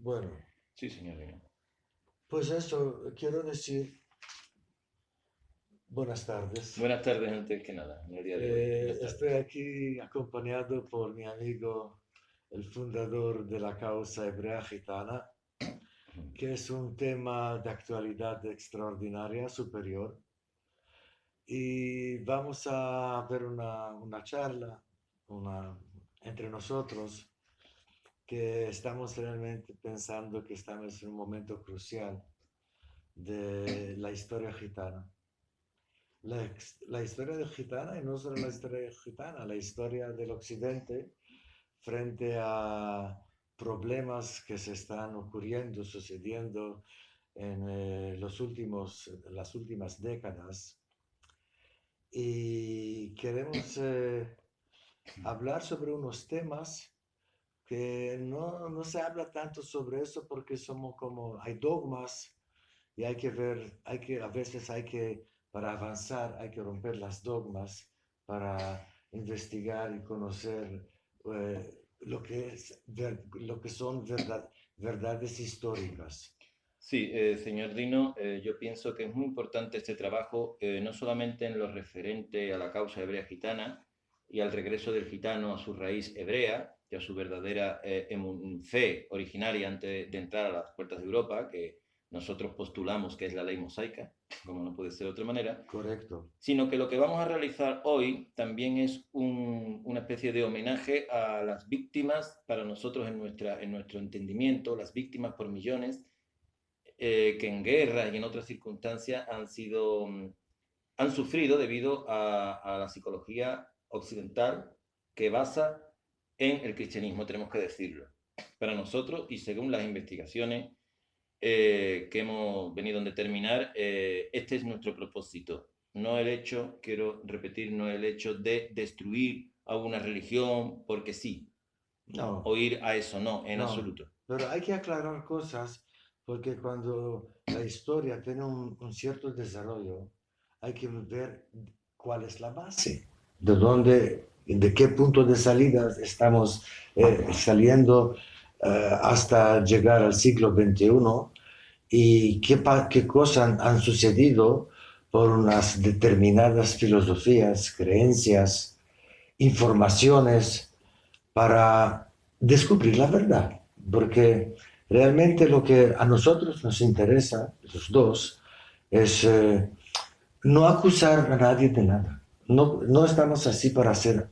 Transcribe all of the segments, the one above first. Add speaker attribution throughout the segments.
Speaker 1: Bueno,
Speaker 2: Sí, señor Dino.
Speaker 1: pues eso, quiero decir buenas tardes.
Speaker 2: Buenas tardes antes que nada, en el día de hoy. Buenas
Speaker 1: Estoy
Speaker 2: tardes.
Speaker 1: aquí acompañado por mi amigo, el fundador de la causa hebrea gitana, que es un tema de actualidad extraordinaria, superior. Y vamos a ver una charla una, entre nosotros, que estamos realmente pensando que estamos en un momento crucial de la historia gitana. La historia de gitana, y no solo la historia gitana, la historia del occidente frente a problemas que se están ocurriendo, sucediendo en las últimas décadas. Y queremos hablar sobre unos temas que no se habla tanto sobre eso porque somos como, hay dogmas y hay que ver, a veces para avanzar, hay que romper las dogmas para investigar y conocer lo que son verdades históricas.
Speaker 2: Sí, señor Dino, yo pienso que es muy importante este trabajo, no solamente en lo referente a la causa hebrea gitana y al regreso del gitano a su raíz hebrea y a su verdadera fe originaria antes de entrar a las puertas de Europa, que nosotros postulamos que es la ley mosaica, como no puede ser de otra manera,
Speaker 1: Correcto.
Speaker 2: sino que lo que vamos a realizar hoy también es una especie de homenaje a las víctimas, para nosotros en nuestro entendimiento, las víctimas por millones, que en guerras y en otras circunstancias han sufrido debido a la psicología occidental que basa en el cristianismo, tenemos que decirlo. Para nosotros, y según las investigaciones que hemos venido a determinar, este es nuestro propósito. No el hecho, quiero repetir, no el hecho de destruir a una religión porque sí,
Speaker 1: No,
Speaker 2: o ir a eso, no, en
Speaker 1: no,
Speaker 2: absoluto.
Speaker 1: pero hay que aclarar cosas porque cuando la historia tiene un cierto desarrollo, hay que ver cuál es la base, de qué punto de salida estamos saliendo hasta llegar al siglo XXI y qué cosas han sucedido por unas determinadas filosofías, creencias, informaciones para descubrir la verdad, porque realmente lo que a nosotros nos interesa, los dos, es no acusar a nadie de nada. No estamos así para hacer,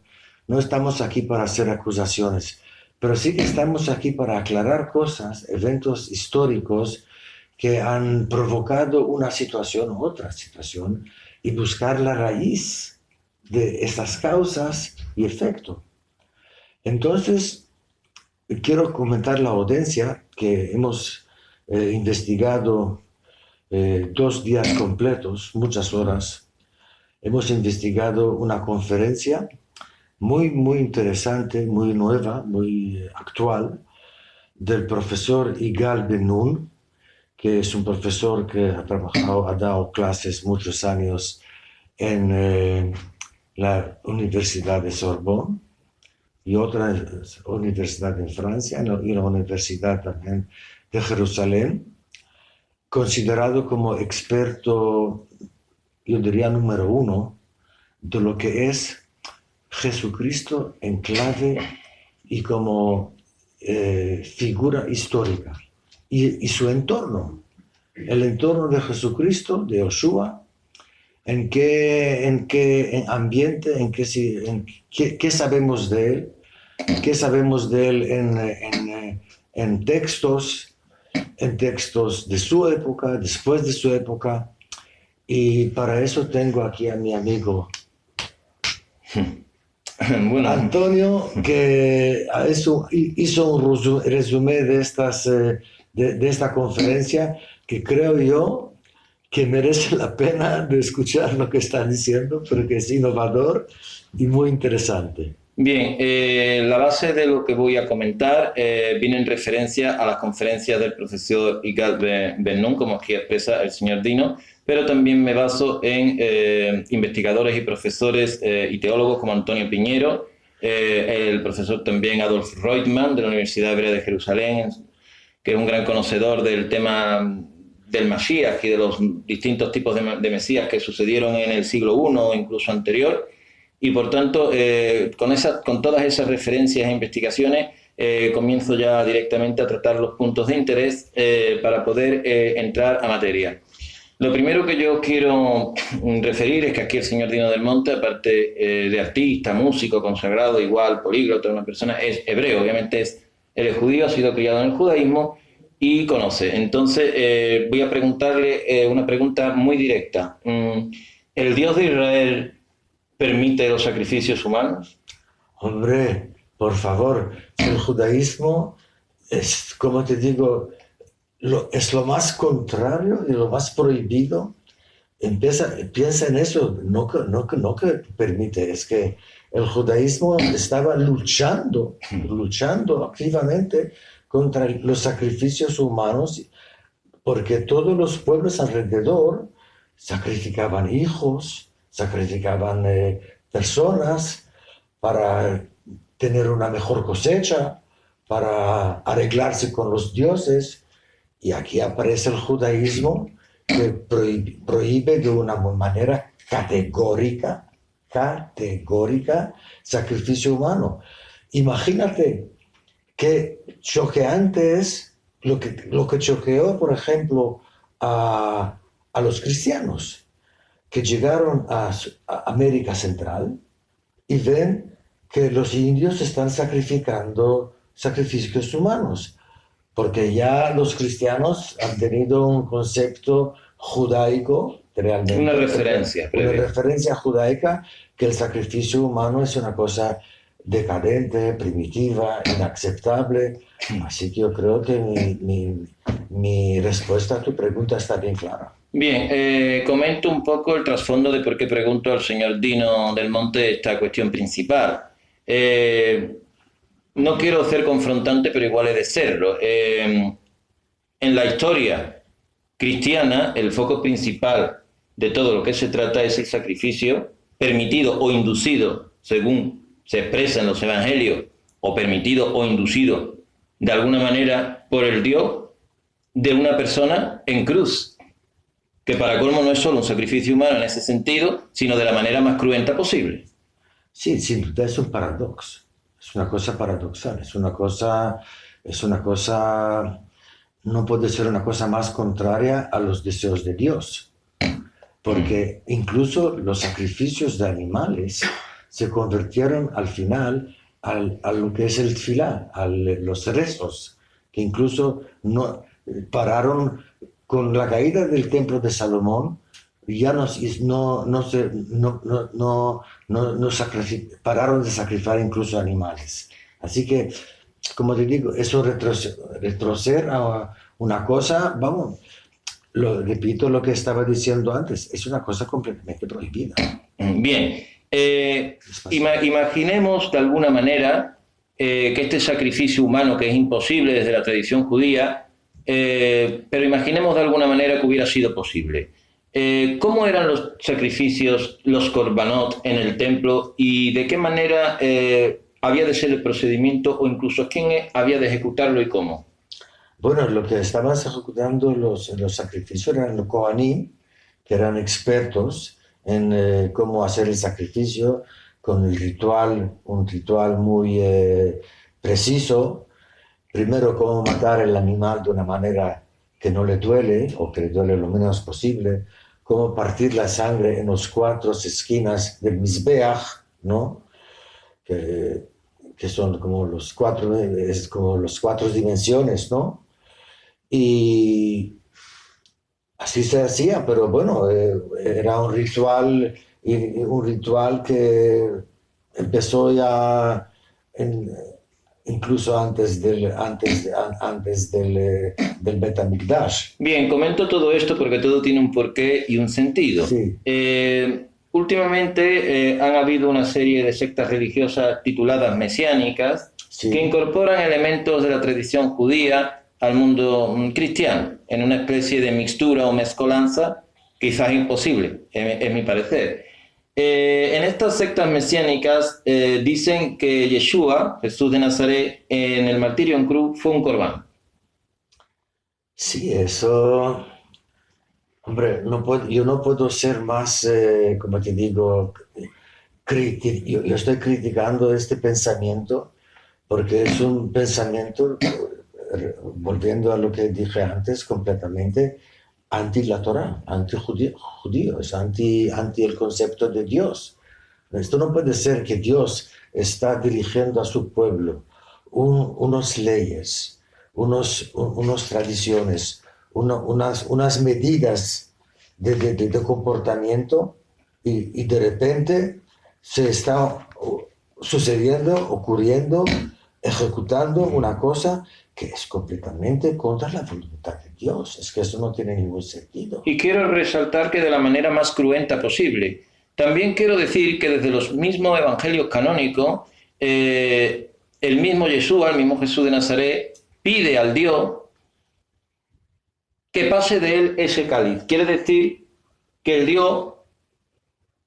Speaker 1: no estamos aquí para hacer acusaciones, pero sí que estamos aquí para aclarar cosas, eventos históricos que han provocado una situación u otra situación y buscar la raíz de esas causas y efecto. Entonces, quiero comentar la audiencia que hemos investigado 2 días completos, muchas horas. Hemos investigado una conferencia muy interesante, muy nueva, muy actual, del profesor Igal Ben-Nun, que es un profesor que ha dado clases muchos años en la Universidad de Sorbonne y otra universidad en Francia y la Universidad también de Jerusalén, considerado como experto, yo diría número uno, de lo que es Jesucristo en clave y como figura histórica. Y su entorno, el entorno de Jesucristo, de Yoshua, en qué ambiente, qué sabemos de él, qué sabemos de él en textos de su época, después de su época. Y para eso tengo aquí a mi amigo
Speaker 2: Bueno,
Speaker 1: Antonio, que hizo un resumen de esta conferencia que creo yo que merece la pena de escuchar lo que está diciendo, porque es innovador y muy interesante.
Speaker 2: bien, la base de lo que voy a comentar viene en referencia a las conferencias del profesor Igal Ben-Nun, como aquí expresa el señor Dino, pero también me baso en investigadores y profesores y teólogos como Antonio Piñero, el profesor también Adolf Reutemann de la Universidad Hebrea de Jerusalén, que es un gran conocedor del tema del Mashiach y de los distintos tipos de Mesías que sucedieron en el siglo I o incluso anterior. Y por tanto, con todas esas referencias e investigaciones, comienzo ya directamente a tratar los puntos de interés para poder entrar a materia. Lo primero que yo quiero referir es que aquí el señor Dino del Monte, aparte de artista, músico, consagrado, igual, políglota, una persona, es hebreo, obviamente él es judío, ha sido criado en el judaísmo y conoce. Entonces, voy a preguntarle una pregunta muy directa. ¿El Dios de Israel permite los sacrificios humanos?
Speaker 1: Hombre, por favor, el judaísmo es, como te digo, es lo más contrario y lo más prohibido. Piensa en eso, no que permite, es que el judaísmo estaba luchando activamente contra los sacrificios humanos, porque todos los pueblos alrededor sacrificaban hijos, sacrificaban personas para tener una mejor cosecha, para arreglarse con los dioses. Y aquí aparece el judaísmo que prohíbe de una manera categórica sacrificio humano. Imagínate qué choqueante es lo que choqueó, por ejemplo, a los cristianos que llegaron a América Central y ven que los indios están sacrificando sacrificios humanos, porque ya los cristianos han tenido un concepto judaico, realmente.
Speaker 2: Una referencia.
Speaker 1: Una referencia judaica, que el sacrificio humano es una cosa decadente, primitiva, inaceptable. Así que yo creo que mi respuesta a tu pregunta está bien clara.
Speaker 2: Bien, comento un poco el trasfondo de por qué pregunto al señor Dino del Monte esta cuestión principal. No quiero ser confrontante, pero igual he de serlo. En la historia cristiana, el foco principal de todo lo que se trata es el sacrificio permitido o inducido, según se expresa en los evangelios, o permitido o inducido de alguna manera por el Dios de una persona en cruz, que para colmo no es solo un sacrificio humano en ese sentido, sino de la manera más cruenta posible.
Speaker 1: Sí, sin duda es un paradoxo. Es una cosa paradoxal, es una cosa, no puede ser una cosa más contraria a los deseos de Dios, porque incluso los sacrificios de animales se convirtieron al final a lo que es el tefilá, los rezos, que incluso no pararon con la caída del templo de Salomón. Ya pararon de sacrificar incluso animales. Así que, como te digo, eso retroceder a una cosa, vamos, repito lo que estaba diciendo antes, es una cosa completamente prohibida.
Speaker 2: Bien, imaginemos de alguna manera que este sacrificio humano, que es imposible desde la tradición judía, pero imaginemos de alguna manera que hubiera sido posible. ¿Cómo eran los sacrificios, los korbanot en el templo y de qué manera había de ser el procedimiento o incluso quién había de ejecutarlo y cómo?
Speaker 1: Bueno, lo que estaban ejecutando los sacrificios eran los Kohanim, que eran expertos en cómo hacer el sacrificio con el ritual, un ritual muy preciso. Primero, cómo matar el animal de una manera que no le duele o que le duele lo menos posible, cómo partir la sangre en las 4 esquinas del Mizbeach, ¿no? Que son como los como las 4 dimensiones, ¿no? Y así se hacía, pero bueno, era un ritual que empezó ya incluso antes del Bet HaMikdash.
Speaker 2: Bien, comento todo esto porque todo tiene un porqué y un sentido.
Speaker 1: Sí.
Speaker 2: Últimamente han habido una serie de sectas religiosas tituladas mesiánicas, sí, que incorporan elementos de la tradición judía al mundo cristiano, en una especie de mixtura o mezcolanza quizás imposible, es mi parecer. En estas sectas mesiánicas dicen que Yeshua, Jesús de Nazaret, en el martirio en cruz fue un corbán.
Speaker 1: Sí, eso, hombre, yo no puedo ser más, como te digo, yo estoy criticando este pensamiento porque es un pensamiento, volviendo a lo que dije antes, completamente anti la Torah, anti judío, es anti el concepto de Dios. Esto no puede ser que Dios está dirigiendo a su pueblo unos leyes, unos tradiciones, unas medidas de comportamiento y de repente se está sucediendo, ocurriendo, ejecutando una cosa que es completamente contra la voluntad de Dios. Es que eso no tiene ningún sentido.
Speaker 2: Y quiero resaltar que de la manera más cruenta posible. También quiero decir que desde los mismos evangelios canónicos, el mismo Yeshua, el mismo Jesús de Nazaret, pide al Dios que pase de él ese cáliz. Quiere decir que el Dios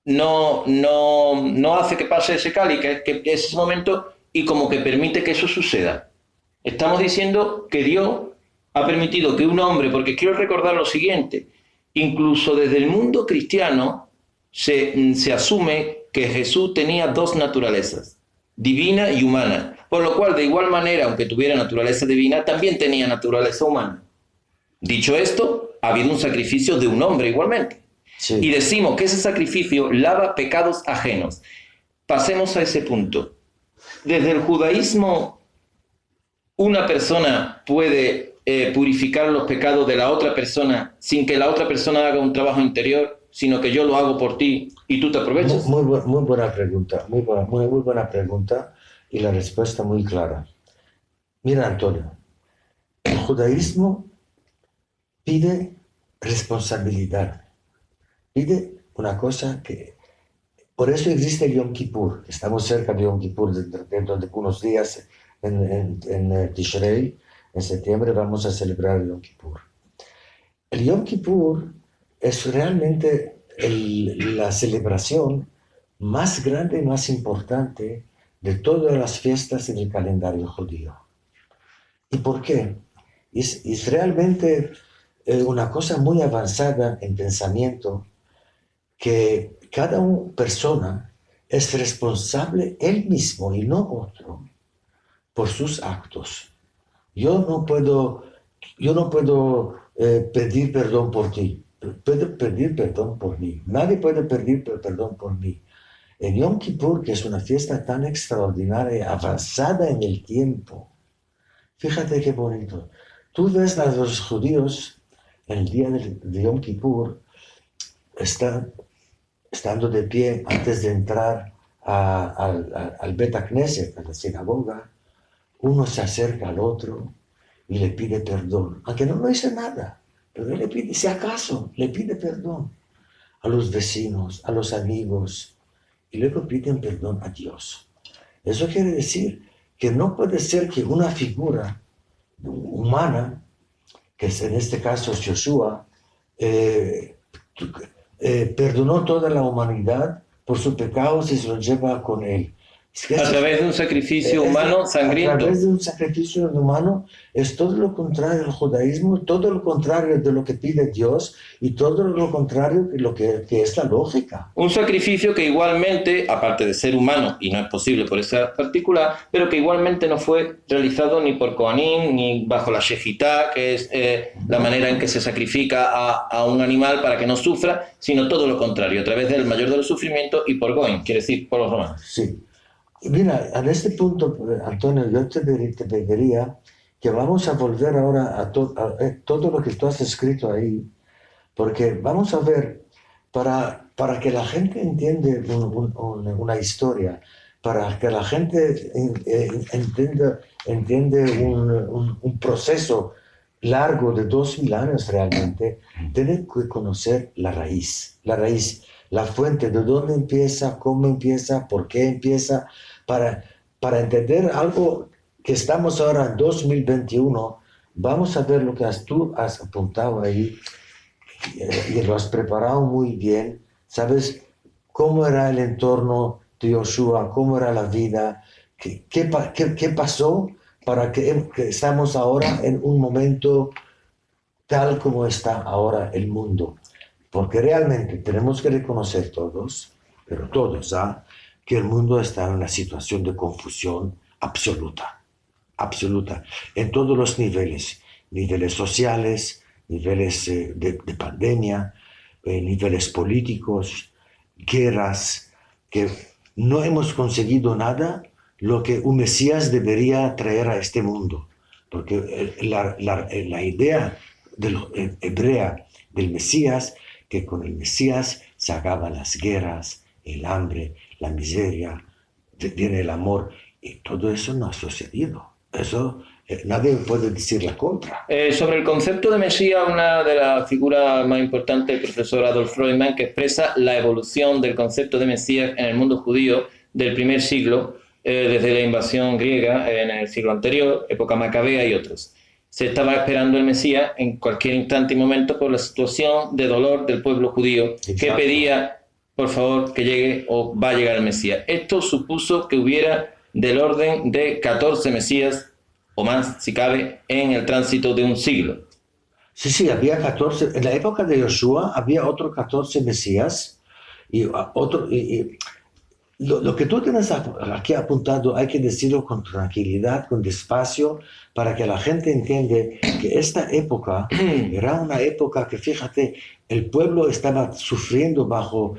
Speaker 2: no hace que pase ese cáliz, que es ese momento, y como que permite que eso suceda. Estamos diciendo que Dios ha permitido que un hombre, porque quiero recordar lo siguiente, incluso desde el mundo cristiano se asume que Jesús tenía dos naturalezas, divina y humana, por lo cual de igual manera, aunque tuviera naturaleza divina, también tenía naturaleza humana. Dicho esto, ha habido un sacrificio de un hombre igualmente. Y
Speaker 1: Sí.
Speaker 2: decimos que ese sacrificio lava pecados ajenos. Pasemos a ese punto. Desde el judaísmo, una persona puede purificar los pecados de la otra persona sin que la otra persona haga un trabajo interior, sino que yo lo hago por ti y tú te aprovechas.
Speaker 1: Muy buena pregunta, muy buena pregunta y la respuesta muy clara. Mira, Antonio, el judaísmo pide responsabilidad, pide una cosa que... Por eso existe el Yom Kippur. Estamos cerca de Yom Kippur dentro de unos días en Tishrei. En septiembre vamos a celebrar el Yom Kippur. El Yom Kippur es realmente la celebración más grande y más importante de todas las fiestas en el calendario judío. ¿Y por qué? Es realmente una cosa muy avanzada en pensamiento que cada persona es responsable él mismo y no otro por sus actos. Yo no puedo, yo no puedo pedir perdón por ti. Puedo pedir perdón por mí. Nadie puede pedir perdón por mí. En Yom Kippur, que es una fiesta tan extraordinaria, avanzada en el tiempo, fíjate qué bonito. Tú ves a los judíos el día de Yom Kippur, estando de pie antes de entrar al Bet Knesset, a la sinagoga, uno se acerca al otro y le pide perdón, aunque no dice nada, pero él le pide, si acaso, le pide perdón a los vecinos, a los amigos, y luego piden perdón a Dios. Eso quiere decir que no puede ser que una figura humana, que es en este caso Joshua, eh, perdonó toda la humanidad por sus pecados y se los lleva con él. Es que
Speaker 2: A través de un sacrificio humano
Speaker 1: a través
Speaker 2: sangriento.
Speaker 1: de un sacrificio humano es todo lo contrario al judaísmo, todo lo contrario de lo que pide Dios y todo lo contrario de lo que es la lógica.
Speaker 2: Un sacrificio que igualmente, aparte de ser humano, y no es posible por esa particular, pero que igualmente no fue realizado ni por Kohanim, ni bajo la Shejitá, que es la manera en que se sacrifica a un animal para que no sufra, sino todo lo contrario, a través del mayor de los sufrimientos y por Goim, quiere decir por los romanos.
Speaker 1: Sí. Mira, a este punto, Antonio, yo te pediría que vamos a volver ahora a todo lo que tú has escrito ahí, porque vamos a ver, para que la gente entienda una historia, para que la gente entiende un proceso largo de 2000 años realmente, tiene que conocer la raíz, la fuente, de dónde empieza, cómo empieza, por qué empieza, para, para entender algo que estamos ahora en 2021. Vamos a ver lo que tú has apuntado ahí y lo has preparado muy bien, sabes cómo era el entorno de Joshua, cómo era la vida, qué pasó para que estamos ahora en un momento tal como está ahora el mundo. Porque realmente tenemos que reconocer todos, pero todos, ¿ah? Que el mundo está en una situación de confusión absoluta, absoluta, en todos los niveles, niveles sociales, niveles de pandemia, niveles políticos, guerras, que no hemos conseguido nada lo que un Mesías debería traer a este mundo. Porque la idea hebrea del Mesías, que con el Mesías se acaban las guerras, el hambre, la miseria, viene el amor, y todo eso no ha sucedido. Eso nadie puede decir la contra.
Speaker 2: Sobre el concepto de Mesías, una de las figuras más importantes, el profesor Adolf Freudenmann, que expresa la evolución del concepto de Mesías en el mundo judío del primer siglo, desde la invasión griega en el siglo anterior, época macabea y otros. Se estaba esperando el Mesías en cualquier instante y momento por la situación de dolor del pueblo judío. Exacto. Que pedía, por favor, que llegue o va a llegar el Mesías. Esto supuso que hubiera del orden de 14 Mesías o más, si cabe, en el tránsito de un siglo.
Speaker 1: Sí, sí, había 14, en la época de Josué había otros 14 Mesías y lo que tú tienes aquí apuntado hay que decirlo con tranquilidad, con despacio, para que la gente entienda que esta época era una época que, fíjate, el pueblo estaba sufriendo bajo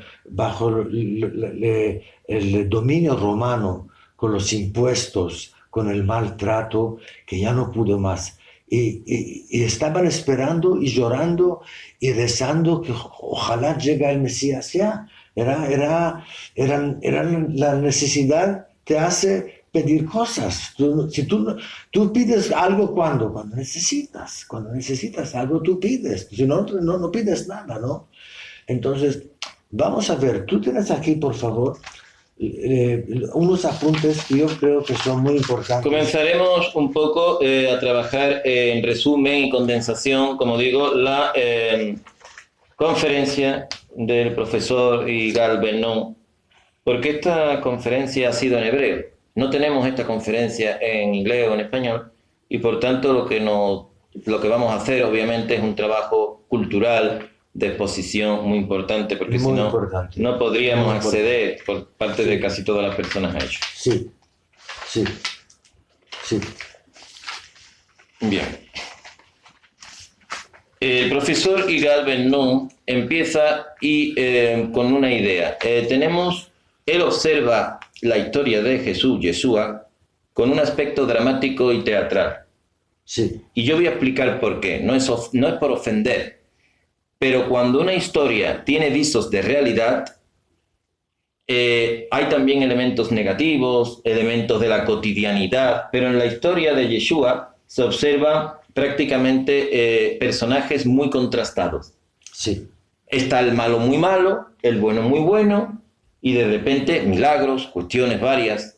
Speaker 1: el dominio romano, con los impuestos, con el maltrato, que ya no pudo más. Y estaban esperando y llorando y rezando que ojalá llegue el Mesías ya. La necesidad te hace pedir cosas. Tú pides algo cuando necesitas algo, tú pides. Si no, no pides nada, ¿no? Entonces, vamos a ver, tú tienes aquí, por favor, unos apuntes que yo creo que son muy importantes.
Speaker 2: Comenzaremos un poco a trabajar en resumen y condensación, como digo, la conferencia del profesor Igal Ben-Nun, porque esta conferencia ha sido en hebreo. No tenemos esta conferencia en inglés o en español, y por tanto lo que vamos a hacer obviamente es un trabajo cultural de exposición muy importante, porque si no, no podríamos acceder por parte de casi todas las personas a ello.
Speaker 1: Sí, sí, sí.
Speaker 2: Bien. El profesor Igal Ben-Nun empieza con una idea. Él observa la historia de Jesús, Yeshua, con un aspecto dramático y teatral.
Speaker 1: Sí.
Speaker 2: Y yo voy a explicar por qué. No es por ofender, pero cuando una historia tiene visos de realidad, hay también elementos negativos, elementos de la cotidianidad, pero en la historia de Yeshua se observa prácticamente personajes muy contrastados.
Speaker 1: Sí.
Speaker 2: Está el malo muy malo, el bueno muy bueno, y de repente milagros, cuestiones varias.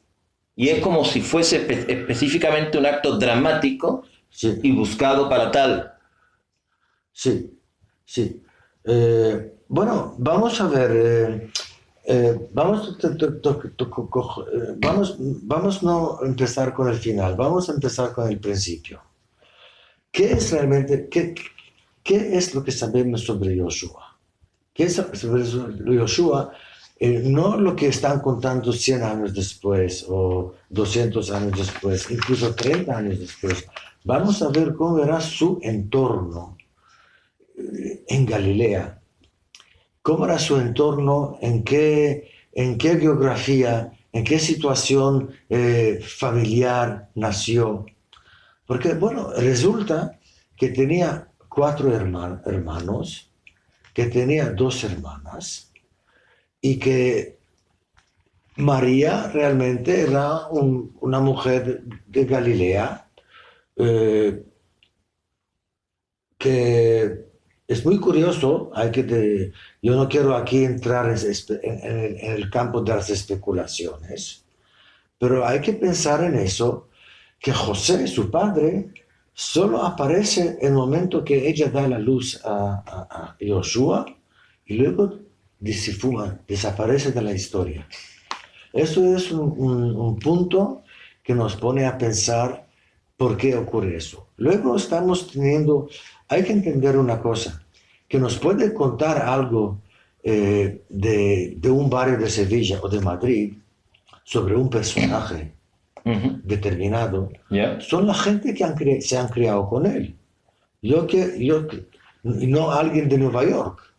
Speaker 2: Y es como si fuese específicamente un acto dramático, sí, y buscado para tal.
Speaker 1: Sí, sí. Bueno, vamos a ver. Vamos no a empezar con el final, vamos a empezar con el principio. ¿Qué es realmente, qué es lo que sabemos sobre Joshua? ¿Qué es sobre Joshua? No lo que están contando 100 años después o 200 años después, incluso 30 años después. Vamos a ver cómo era su entorno en Galilea. ¿Cómo era su entorno? ¿En qué geografía? ¿En qué situación familiar nació? Porque, bueno, resulta que tenía 4 hermanos, que tenía 2 hermanas, y que María realmente era una mujer de Galilea, que es muy curioso. Yo no quiero aquí entrar en el campo de las especulaciones, pero hay que pensar en eso, que José, su padre, solo aparece en el momento que ella da la luz a Joshua y luego desaparece de la historia. Eso es un punto que nos pone a pensar por qué ocurre eso. Luego estamos teniendo, hay que entender una cosa, que nos puede contar algo de un barrio de Sevilla o de Madrid sobre un personaje determinado, son la gente que se han criado con él. No alguien de Nueva York.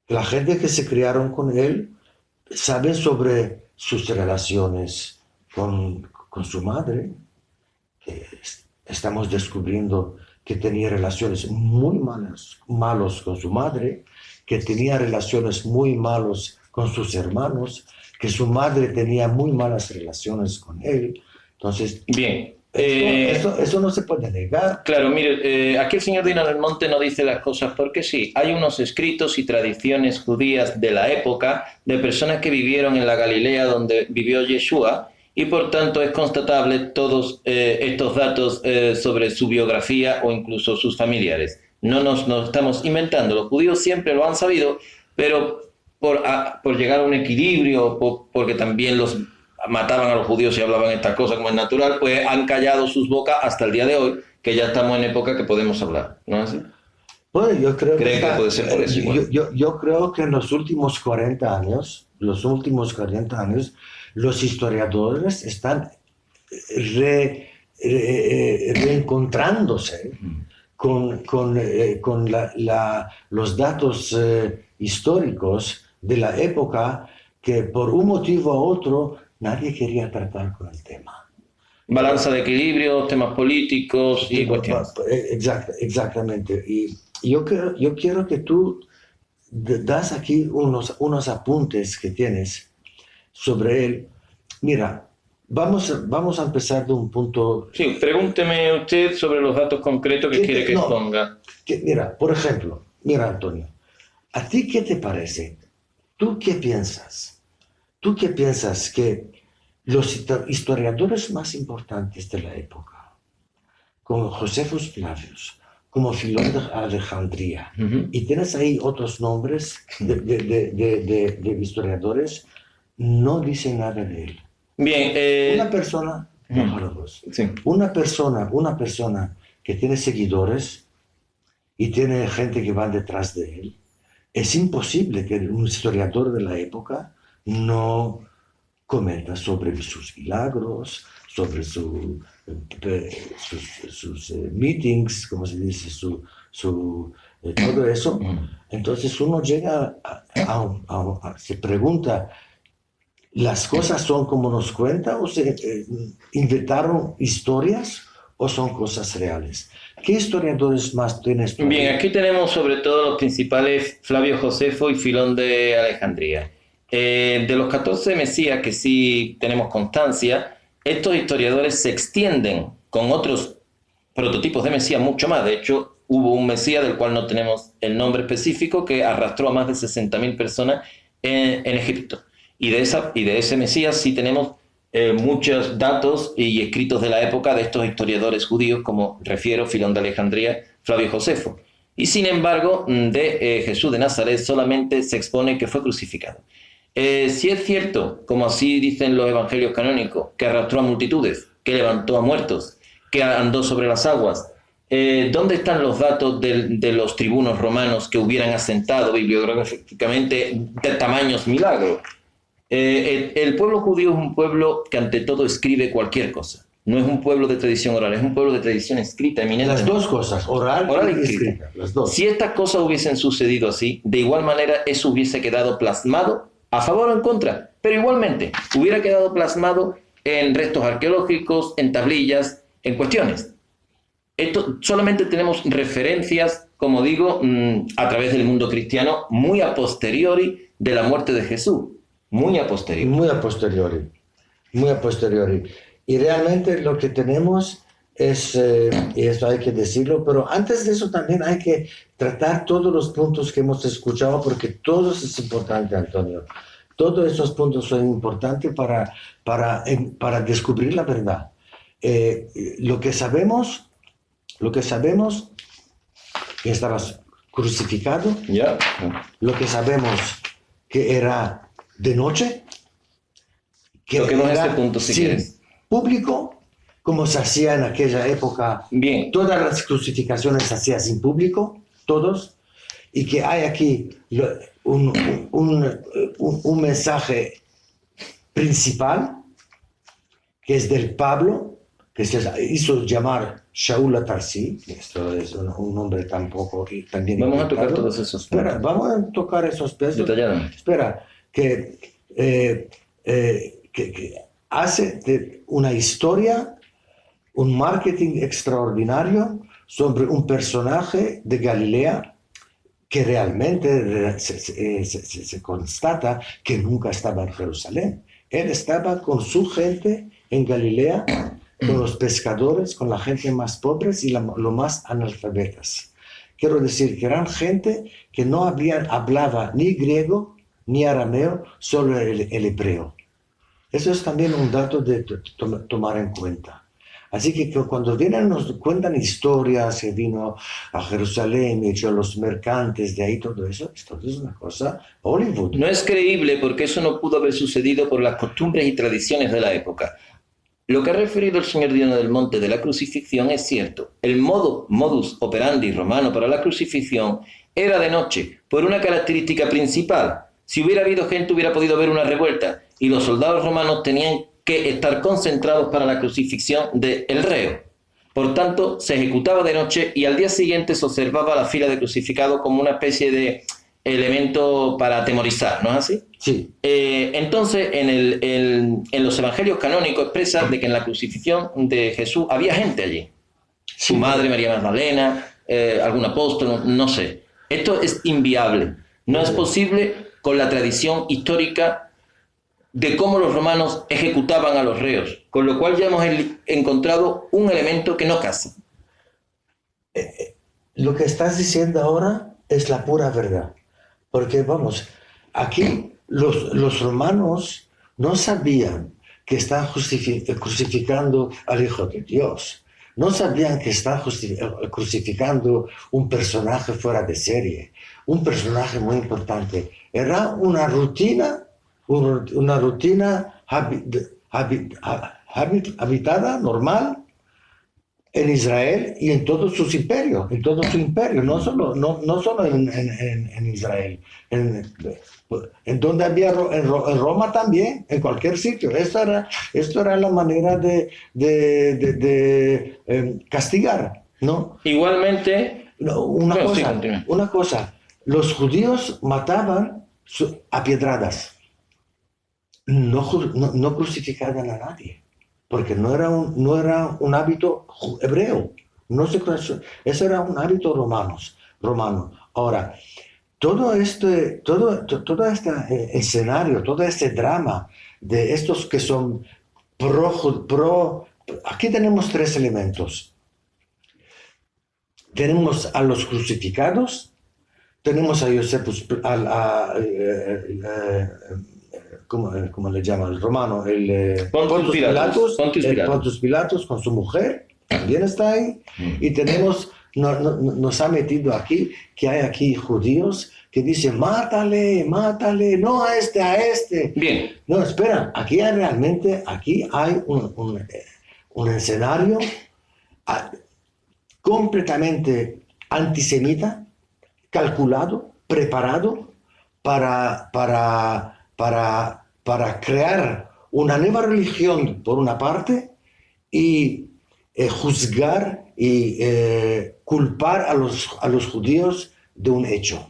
Speaker 1: La gente que se criaron con él saben sobre sus relaciones con su madre, que estamos descubriendo que tenía relaciones muy malos con su madre, que tenía relaciones muy malos con sus hermanos, que su madre tenía muy malas relaciones con él. Entonces,
Speaker 2: bien.
Speaker 1: Eso no se puede negar.
Speaker 2: Claro, mire, aquí el señor Dino del Monte no dice las cosas porque sí. Hay unos escritos y tradiciones judías de la época de personas que vivieron en la Galilea donde vivió Yeshua y por tanto es constatable todos estos datos sobre su biografía o incluso sus familiares. No nos estamos inventando, los judíos siempre lo han sabido, pero por llegar a un equilibrio, porque también los mataban a los judíos y hablaban estas cosas como es natural, pues han callado sus bocas hasta el día de hoy, que ya estamos en época que podemos hablar, ¿no es así?
Speaker 1: Bueno, yo creo
Speaker 2: que puede ser por eso.
Speaker 1: Yo creo que en los últimos 40 años, los historiadores están reencontrándose con los datos históricos de la época que por un motivo u otro nadie quería tratar con el tema.
Speaker 2: Balanza de equilibrio, temas políticos y cuestiones.
Speaker 1: Exactamente. Y yo quiero que tú das aquí unos apuntes que tienes sobre él. Mira, vamos a empezar de un punto...
Speaker 2: Sí, pregúnteme usted sobre los datos concretos que quiere que exponga.
Speaker 1: Mira, por ejemplo, mira, Antonio, ¿a ti qué te parece? ¿Tú qué piensas? ¿Tú qué piensas que los historiadores más importantes de la época, como Josefus Flavius, como Filón de Alejandría, y tienes ahí otros nombres de historiadores, no dicen nada de él?
Speaker 2: Bien,
Speaker 1: una persona que tiene seguidores y tiene gente que va detrás de él, es imposible que un historiador de la época no comenta sobre sus milagros, sobre sus meetings, como se dice, todo eso. Entonces uno llega se pregunta, ¿las cosas son como nos cuenta o se inventaron historias o son cosas reales? ¿Qué historiadores más tienes tú?
Speaker 2: Bien, aquí tenemos sobre todo los principales Flavio Josefo y Filón de Alejandría. De los 14 Mesías que sí tenemos constancia, estos historiadores se extienden con otros prototipos de Mesías mucho más. De hecho, hubo un Mesías del cual no tenemos el nombre específico que arrastró a más de 60.000 personas en Egipto. Y de ese Mesías sí tenemos muchos datos y escritos de la época de estos historiadores judíos, como refiero, Filón de Alejandría, Flavio Josefo. Y sin embargo, de Jesús de Nazaret solamente se expone que fue crucificado. Si es cierto, como así dicen los evangelios canónicos, que arrastró a multitudes, que levantó a muertos, que andó sobre las aguas, ¿dónde están los datos de los tribunos romanos que hubieran asentado bibliográficamente de tamaños milagros? El pueblo judío es un pueblo que ante todo escribe cualquier cosa. No es un pueblo de tradición oral, es un pueblo de tradición escrita, eminente.
Speaker 1: Las dos cosas, oral y escrita. Las dos.
Speaker 2: Si estas cosas hubiesen sucedido así, de igual manera eso hubiese quedado plasmado, a favor o en contra, pero igualmente hubiera quedado plasmado en restos arqueológicos, en tablillas, en cuestiones. Esto solamente tenemos referencias, como digo, a través del mundo cristiano, muy a posteriori de la muerte de Jesús. Muy a posteriori.
Speaker 1: Muy a posteriori. Muy a posteriori. Y realmente lo que tenemos es, y eso hay que decirlo, pero antes de eso también hay que tratar todos los puntos que hemos escuchado, porque todo eso es importante, Antonio. Todos esos puntos son importantes para descubrir la verdad. Lo que sabemos que estaba crucificado, lo que sabemos que era de noche, que
Speaker 2: toquemos
Speaker 1: era
Speaker 2: este punto si quieres.
Speaker 1: Público, como se hacía en aquella época.
Speaker 2: Bien.
Speaker 1: Todas las crucificaciones se hacían en público, todos, y que hay aquí un mensaje principal, que es del Pablo, que se hizo llamar Shaul Tarsi. Esto es un nombre tampoco también.
Speaker 2: Vamos a tocar todos esos puntos.
Speaker 1: Espera, vamos a tocar esos pesos.
Speaker 2: Detalladamente.
Speaker 1: Espera, que hace de una historia, un marketing extraordinario sobre un personaje de Galilea que realmente se constata que nunca estaba en Jerusalén. Él estaba con su gente en Galilea, con los pescadores, con la gente más pobres y lo más analfabetas. Quiero decir que eran gente que no hablaba ni griego ni arameo, solo el hebreo. Eso es también un dato de tomar en cuenta. Así que cuando vienen, nos cuentan historias que vino a Jerusalén y hecho los mercantes de ahí, todo eso, esto es una cosa Hollywood.
Speaker 2: No es creíble porque eso no pudo haber sucedido por las costumbres y tradiciones de la época. Lo que ha referido el señor Diana del Monte de la crucifixión es cierto. El modus operandi romano para la crucifixión era de noche, por una característica principal. Si hubiera habido gente, hubiera podido haber una revuelta, y los soldados romanos tenían que estar concentrados para la crucifixión del reo. Por tanto, se ejecutaba de noche y al día siguiente se observaba la fila de crucificados como una especie de elemento para atemorizar, ¿no es así?
Speaker 1: Sí.
Speaker 2: Entonces, en los evangelios canónicos expresa de que en la crucifixión de Jesús había gente allí. Su madre, María Magdalena, algún apóstol, no sé. Esto es inviable. No es posible con la tradición histórica de cómo los romanos ejecutaban a los reos, con lo cual ya hemos encontrado un elemento que no casa.
Speaker 1: Lo que estás diciendo ahora es la pura verdad, porque vamos, aquí los romanos no sabían que están crucificando al Hijo de Dios, no sabían que están crucificando un personaje fuera de serie, un personaje muy importante. Era una rutina habitada, normal, en Israel y en todos sus imperios, no solo en Israel, en donde había, en Roma también, en cualquier sitio. Esto era la manera de castigar, ¿no?
Speaker 2: Igualmente,
Speaker 1: una cosa, los judíos mataban a piedradas. No crucificaban a nadie, porque no era un hábito hebreo, eso era un hábito romano. Ahora, todo este escenario, todo este drama de estos que son aquí tenemos tres elementos. Tenemos a los crucificados, tenemos a Joseph, ¿cómo le llaman? El romano, Pontius Pilatos con su mujer, también está ahí. Y tenemos, nos ha metido aquí, que hay aquí judíos que dicen, mátale, no a este.
Speaker 2: Bien.
Speaker 1: No, espera, aquí hay un escenario completamente antisemita, calculado, preparado para crear una nueva religión, por una parte, y juzgar y culpar a los judíos de un hecho.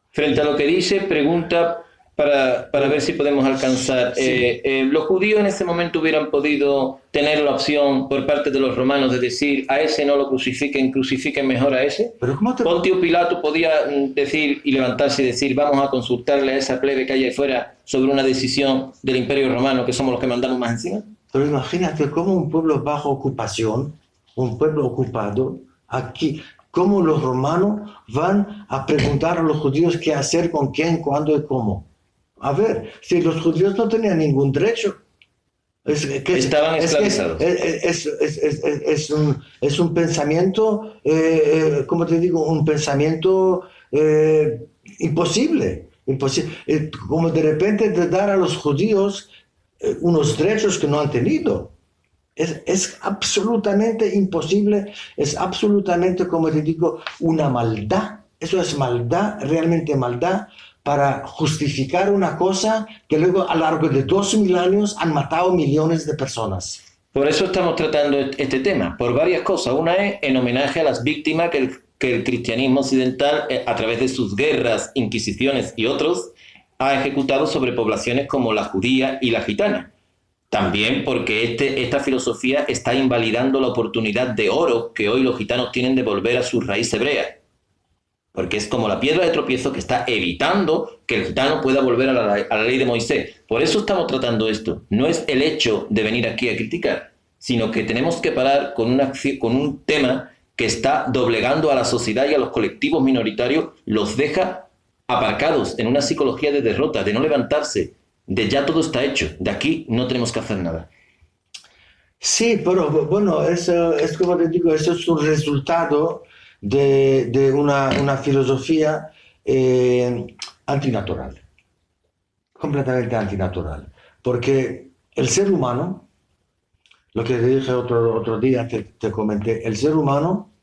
Speaker 2: Frente a lo que dice, pregunta para ver si podemos alcanzar.
Speaker 1: Sí.
Speaker 2: ¿Los judíos en ese momento hubieran podido tener la opción por parte de los romanos de decir a ese no lo crucifiquen mejor a ese?
Speaker 1: ¿Pero cómo te...
Speaker 2: Pontio Pilato podía decir y levantarse y decir vamos a consultarle a esa plebe que hay ahí fuera sobre una decisión del Imperio Romano, que somos los que mandamos más encima?
Speaker 1: Pero imagínate cómo un pueblo bajo ocupación, un pueblo ocupado, aquí, cómo los romanos van a preguntar a los judíos qué hacer, con quién, cuándo y cómo. A ver, si los judíos no tenían ningún derecho.
Speaker 2: Estaban esclavizados.
Speaker 1: Es un pensamiento, ¿cómo te digo? Un pensamiento imposible. Como de repente de dar a los judíos unos derechos que no han tenido. Es absolutamente imposible, es absolutamente, como te digo, una maldad. Eso es maldad, realmente maldad, para justificar una cosa que luego a lo largo de 2000 años han matado millones de personas.
Speaker 2: Por eso estamos tratando este tema, por varias cosas. Una es en homenaje a las víctimas que el cristianismo occidental, a través de sus guerras, inquisiciones y otros, ha ejecutado sobre poblaciones como la judía y la gitana. También porque esta filosofía está invalidando la oportunidad de oro que hoy los gitanos tienen de volver a su raíz hebrea. Porque es como la piedra de tropiezo que está evitando que el gitano pueda volver a la ley de Moisés. Por eso estamos tratando esto. No es el hecho de venir aquí a criticar, sino que tenemos que parar con un tema que está doblegando a la sociedad y a los colectivos minoritarios, los deja aparcados en una psicología de derrota, de no levantarse, de ya todo está hecho, de aquí no tenemos que hacer nada.
Speaker 1: Sí, pero bueno, eso es como te digo, eso es un resultado de una filosofía antinatural, completamente antinatural. Porque el ser humano, lo que te dije otro día, te comenté, el ser humano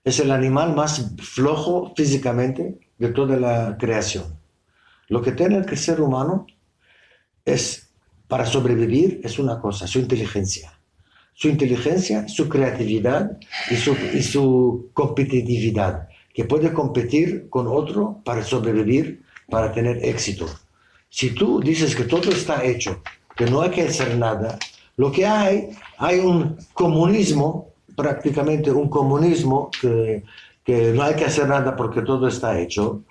Speaker 1: es el animal más flojo físicamente de toda la creación. Lo que tiene el ser humano es, para sobrevivir, es una cosa, su inteligencia. Su inteligencia, su creatividad y su competitividad, que puede competir con otro para sobrevivir, para tener éxito. Si tú dices que todo está hecho, que no hay que hacer nada, lo que hay un comunismo, prácticamente un comunismo que no hay que hacer nada porque todo está hecho.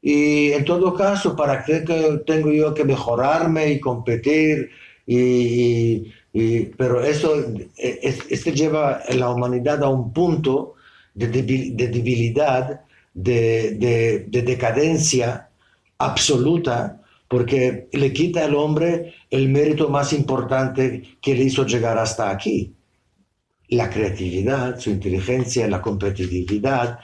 Speaker 1: Y en todo caso, ¿para qué tengo yo que mejorarme y competir? Pero eso este lleva a la humanidad a un punto de debilidad, de decadencia absoluta, porque le quita al hombre el mérito más importante que le hizo llegar hasta aquí: la creatividad, su inteligencia, la competitividad,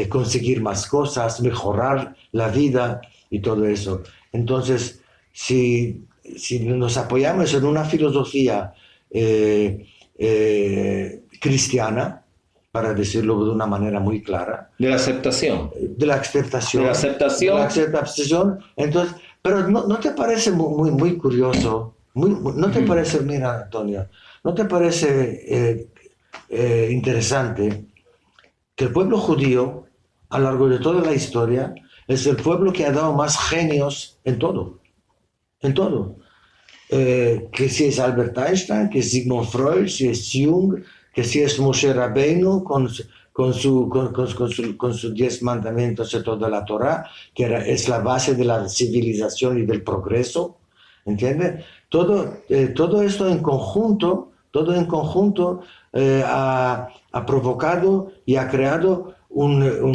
Speaker 1: conseguir más cosas, mejorar la vida y todo eso. Entonces, si nos apoyamos en una filosofía cristiana, para decirlo de una manera muy clara,
Speaker 2: De la aceptación.
Speaker 1: de la aceptación,
Speaker 2: De la
Speaker 1: de la
Speaker 2: aceptación.
Speaker 1: aceptación, entonces, pero ¿no te parece muy curioso? ¿No te parece, mira, Antonio, no te parece interesante que el pueblo judío, a lo largo de toda la historia, es el pueblo que ha dado más genios en todo, en todo? Que si es Albert Einstein, que es Sigmund Freud, si es Jung, que si es Moshe Rabbeinu con sus 10 mandamientos y toda la Torah, que es la base de la civilización y del progreso, ¿entiendes? Todo esto en conjunto, ha provocado y ha creado una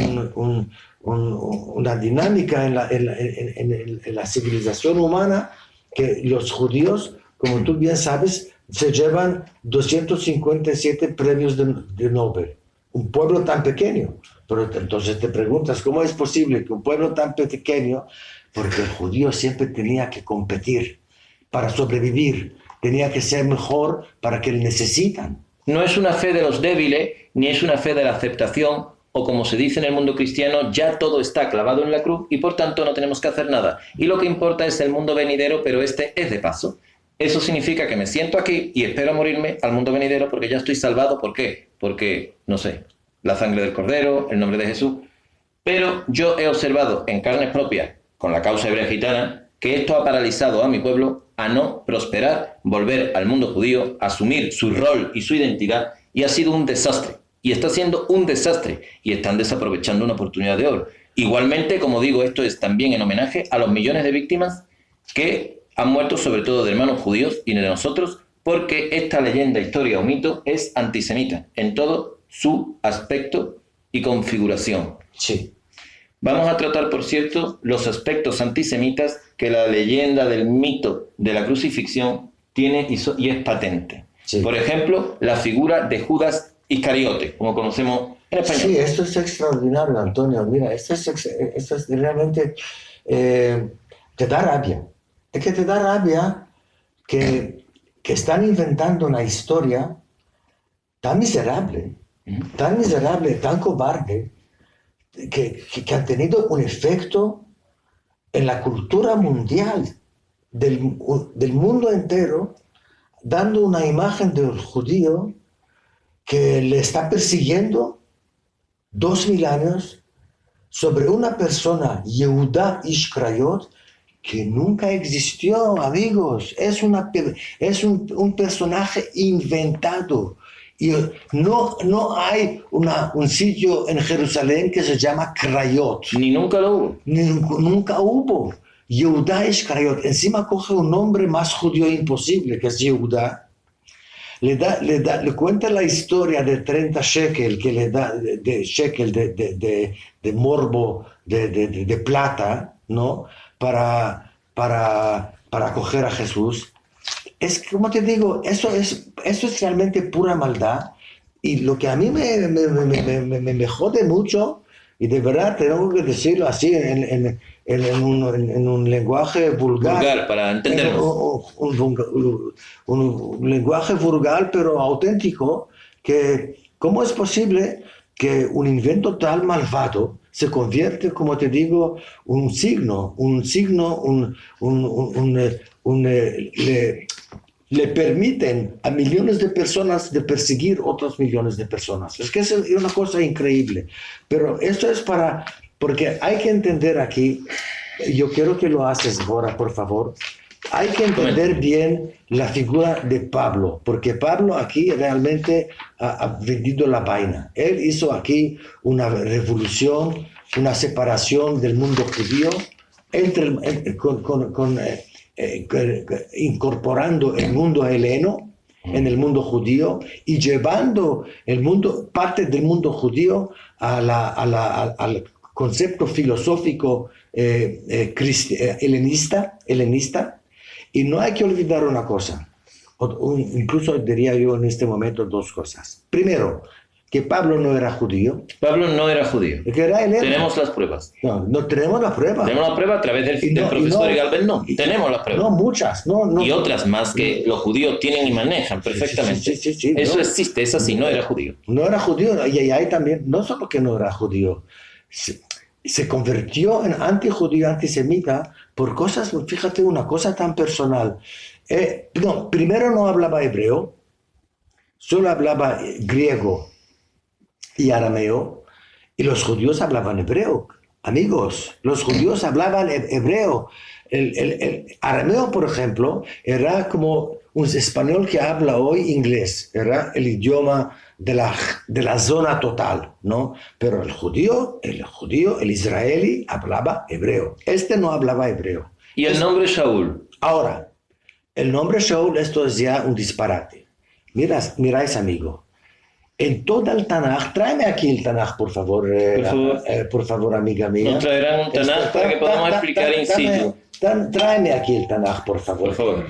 Speaker 1: dinámica en la civilización humana, que los judíos, como tú bien sabes, se llevan 257 premios de Nobel. Un pueblo tan pequeño. Pero entonces te preguntas, ¿cómo es posible que un pueblo tan pequeño? Porque el judío siempre tenía que competir para sobrevivir, tenía que ser mejor para que le necesitan.
Speaker 2: No es una fe de los débiles, ni es una fe de la aceptación, o como se dice en el mundo cristiano, ya todo está clavado en la cruz y por tanto no tenemos que hacer nada. Y lo que importa es el mundo venidero, pero este es de paso. Eso significa que me siento aquí y espero morirme al mundo venidero porque ya estoy salvado. ¿Por qué? Porque, no sé, la sangre del Cordero, el nombre de Jesús. Pero yo he observado en carnes propias, con la causa hebrea gitana, que esto ha paralizado a mi pueblo a no prosperar, volver al mundo judío, asumir su rol y su identidad, y ha sido un desastre. Y está siendo un desastre, y están desaprovechando una oportunidad de oro. Igualmente, como digo, esto es también en homenaje a los millones de víctimas que han muerto, sobre todo de hermanos judíos y de nosotros, porque esta leyenda, historia o mito es antisemita en todo su aspecto y configuración.
Speaker 1: Sí.
Speaker 2: Vamos a tratar, por cierto, los aspectos antisemitas que la leyenda del mito de la crucifixión tiene y es patente.
Speaker 1: Sí.
Speaker 2: Por ejemplo, la figura de Judas Iscariote, como conocemos en español.
Speaker 1: Sí, esto es extraordinario, Antonio. Mira, esto es realmente... te da rabia. Es que te da rabia que están inventando una historia tan miserable, tan cobarde, que han tenido un efecto en la cultura mundial del mundo entero, dando una imagen del judío que le está persiguiendo 2000 años sobre una persona, Yehuda Ishkrayot, que nunca existió, amigos. Es un personaje inventado. Y no hay un sitio en Jerusalén que se llama Krayot.
Speaker 2: Ni nunca lo hubo.
Speaker 1: Nunca hubo. Yehuda Ishkrayot. Encima coge un nombre más judío imposible, que es Yehuda. Le cuenta la historia de 30 shekel que le da, de shekel de morbo, de plata, ¿no? Para acoger a Jesús. Es como te digo, eso es realmente pura maldad. Y lo que a mí me jode mucho, y de verdad tengo que decirlo así en un lenguaje vulgar.
Speaker 2: Vulgar, para entendernos.
Speaker 1: Un lenguaje vulgar, pero auténtico, que cómo es posible que un invento tan malvado se convierte, como te digo, le permiten a millones de personas de perseguir otros millones de personas. Es que es una cosa increíble. Pero esto es porque hay que entender aquí, yo quiero que lo haces ahora, por favor, hay que entender bien la figura de Pablo, porque Pablo aquí realmente ha vendido la vaina. Él hizo aquí una revolución, una separación del mundo judío, incorporando el mundo heleno en el mundo judío y llevando parte del mundo judío al concepto filosófico helenista. Y no hay que olvidar una cosa, incluso diría yo en este momento dos cosas. Primero, que Pablo no era judío.
Speaker 2: Pablo no era judío.
Speaker 1: Que era heleno.
Speaker 2: Tenemos las pruebas.
Speaker 1: No tenemos las pruebas.
Speaker 2: Tenemos la prueba a través del profesor Galvez, no. Tenemos las pruebas.
Speaker 1: No, muchas. No,
Speaker 2: y otras más que los judíos tienen y manejan perfectamente.
Speaker 1: Sí,
Speaker 2: eso existe, es así, no era judío.
Speaker 1: No era judío, y ahí también, no solo que no era judío, se convirtió en antijudío, antisemita, por cosas, fíjate, una cosa tan personal. Primero no hablaba hebreo, solo hablaba griego y arameo, y los judíos hablaban hebreo. Amigos, los judíos hablaban hebreo. El arameo, por ejemplo, era como un español que habla hoy inglés, era el idioma de la zona total, ¿no? Pero el judío, el israelí, hablaba hebreo. Este no hablaba hebreo.
Speaker 2: ¿Y el nombre Shaul?
Speaker 1: Ahora, el nombre Shaul, esto es ya un disparate. Miráis, amigo. En todo el Tanaj, tráeme aquí el Tanaj, por favor, amiga mía.
Speaker 2: Nos traerán un Tanaj para que podamos explicar in situ.
Speaker 1: Tráeme aquí el Tanaj, por favor.
Speaker 2: Por favor.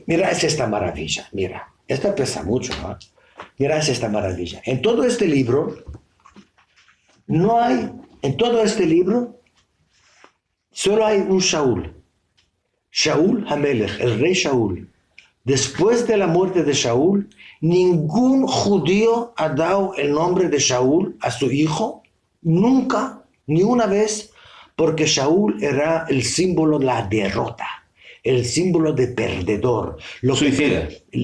Speaker 1: Mira, es esta maravilla, mira. Esto pesa mucho, ¿no? Mira, es esta maravilla. En todo este libro, solo hay un Shaul. Shaul Hamelech, el rey Shaul. Después de la muerte de Shaul, ningún judío ha dado el nombre de Shaul a su hijo, nunca, ni una vez, porque Shaul era el símbolo de la derrota, el símbolo de perdedor.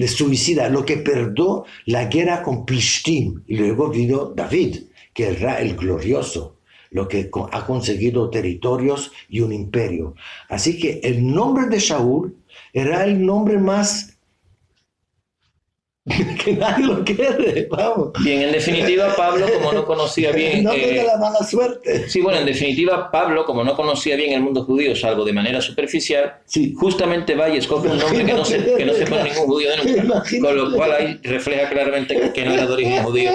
Speaker 1: Suicida, lo que perdió la guerra con Plishtim. Y luego vino David, que era el glorioso, lo que ha conseguido territorios y un imperio. Así que el nombre de Shaul era el nombre más que nadie lo quiere, vamos.
Speaker 2: Bien, en definitiva, Pablo, como no conocía bien...
Speaker 1: No de la mala suerte.
Speaker 2: Sí, bueno, en definitiva, Pablo, como no conocía bien el mundo judío, salvo de manera superficial,
Speaker 1: sí,
Speaker 2: justamente va y escoge un nombre que no sepa ningún judío de nunca. Imagínate. Con lo cual ahí refleja claramente que no era de origen judío.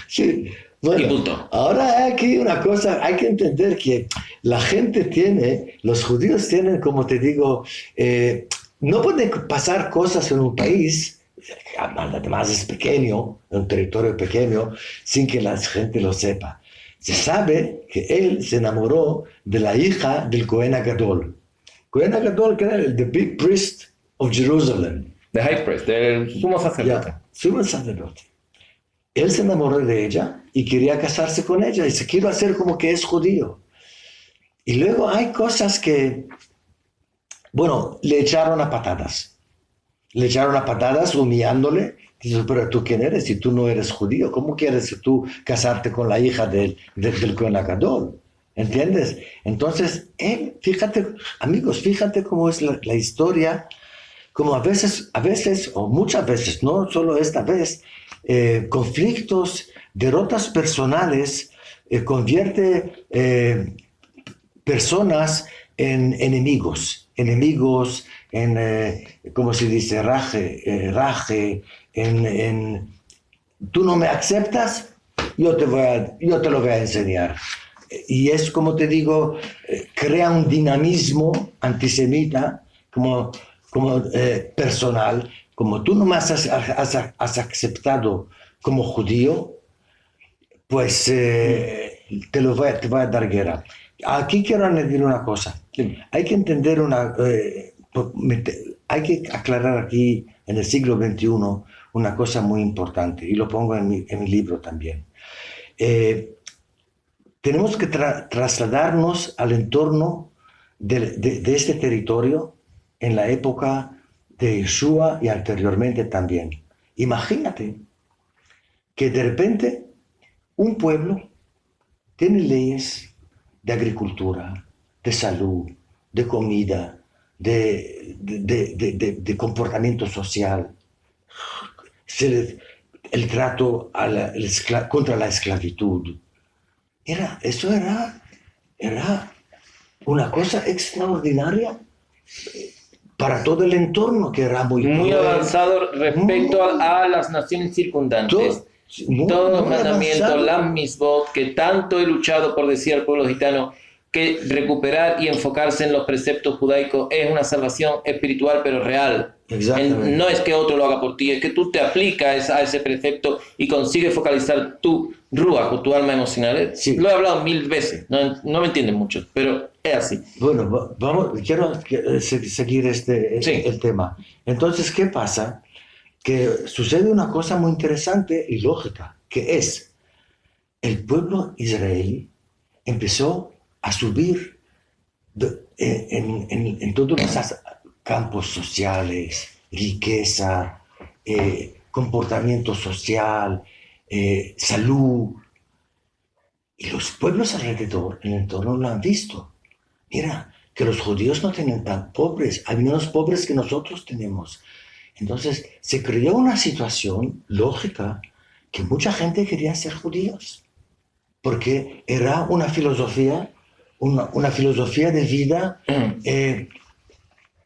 Speaker 1: Sí. Bueno,
Speaker 2: y punto.
Speaker 1: Ahora hay aquí una cosa, hay que entender que la gente los judíos tienen, como te digo, no pueden pasar cosas en un país, además es pequeño, un territorio pequeño, sin que la gente lo sepa. Se sabe que él se enamoró de la hija del Cohen Gadol. Cohen Gadol, que era el the big priest of Jerusalem,
Speaker 2: The high priest, del sumo sacerdote.
Speaker 1: Ya, sumo sacerdote. Él se enamoró de ella y quería casarse con ella. Y dice, quiero hacer como que es judío. Y luego hay cosas que, bueno, le echaron a patadas. Le echaron a patadas humillándole. Dice, pero ¿tú quién eres? Si tú no eres judío, ¿cómo quieres tú casarte con la hija del Cohen Gadol? ¿Entiendes? Entonces, él, fíjate, amigos, fíjate cómo es la historia, como a veces, o muchas veces, no solo esta vez, conflictos, derrotas personales, convierte personas en enemigos, en, ¿cómo se dice? Raje, tú no me aceptas, yo te lo voy a enseñar. Y es, como te digo, crea un dinamismo antisemita como personal, como tú no me has aceptado como judío, pues te voy a dar guerra. Aquí quiero añadir una cosa. Hay que entender hay que aclarar aquí en el siglo XXI una cosa muy importante, y lo pongo en mi libro también. Tenemos que trasladarnos al entorno de este territorio en la época de Yeshua y anteriormente también. Imagínate que de repente un pueblo tiene leyes de agricultura, de salud, de comida, de comportamiento social, el trato contra la esclavitud. Eso era una cosa extraordinaria para todo el entorno, que era muy
Speaker 2: avanzado respecto a las naciones circundantes. Todos los mandamientos, las misbot, que tanto he luchado por decir al pueblo gitano que recuperar y enfocarse en los preceptos judaicos es una salvación espiritual pero real. No es que otro lo haga por ti, es que tú te aplicas a ese precepto y consigues focalizar tu ruach o tu alma emocional. Sí. Lo he hablado 1000 veces, no me entienden mucho, pero es así.
Speaker 1: Bueno, quiero seguir el tema. Entonces, ¿qué pasa? Que sucede una cosa muy interesante y lógica, que es el pueblo israelí empezó a subir en todos los campos sociales, riqueza, comportamiento social, salud. Y los pueblos alrededor, en el entorno, lo han visto. Mira, que los judíos no tenían tan pobres, hay menos pobres que nosotros tenemos. Entonces se creó una situación lógica que mucha gente quería ser judíos, porque era una filosofía de vida.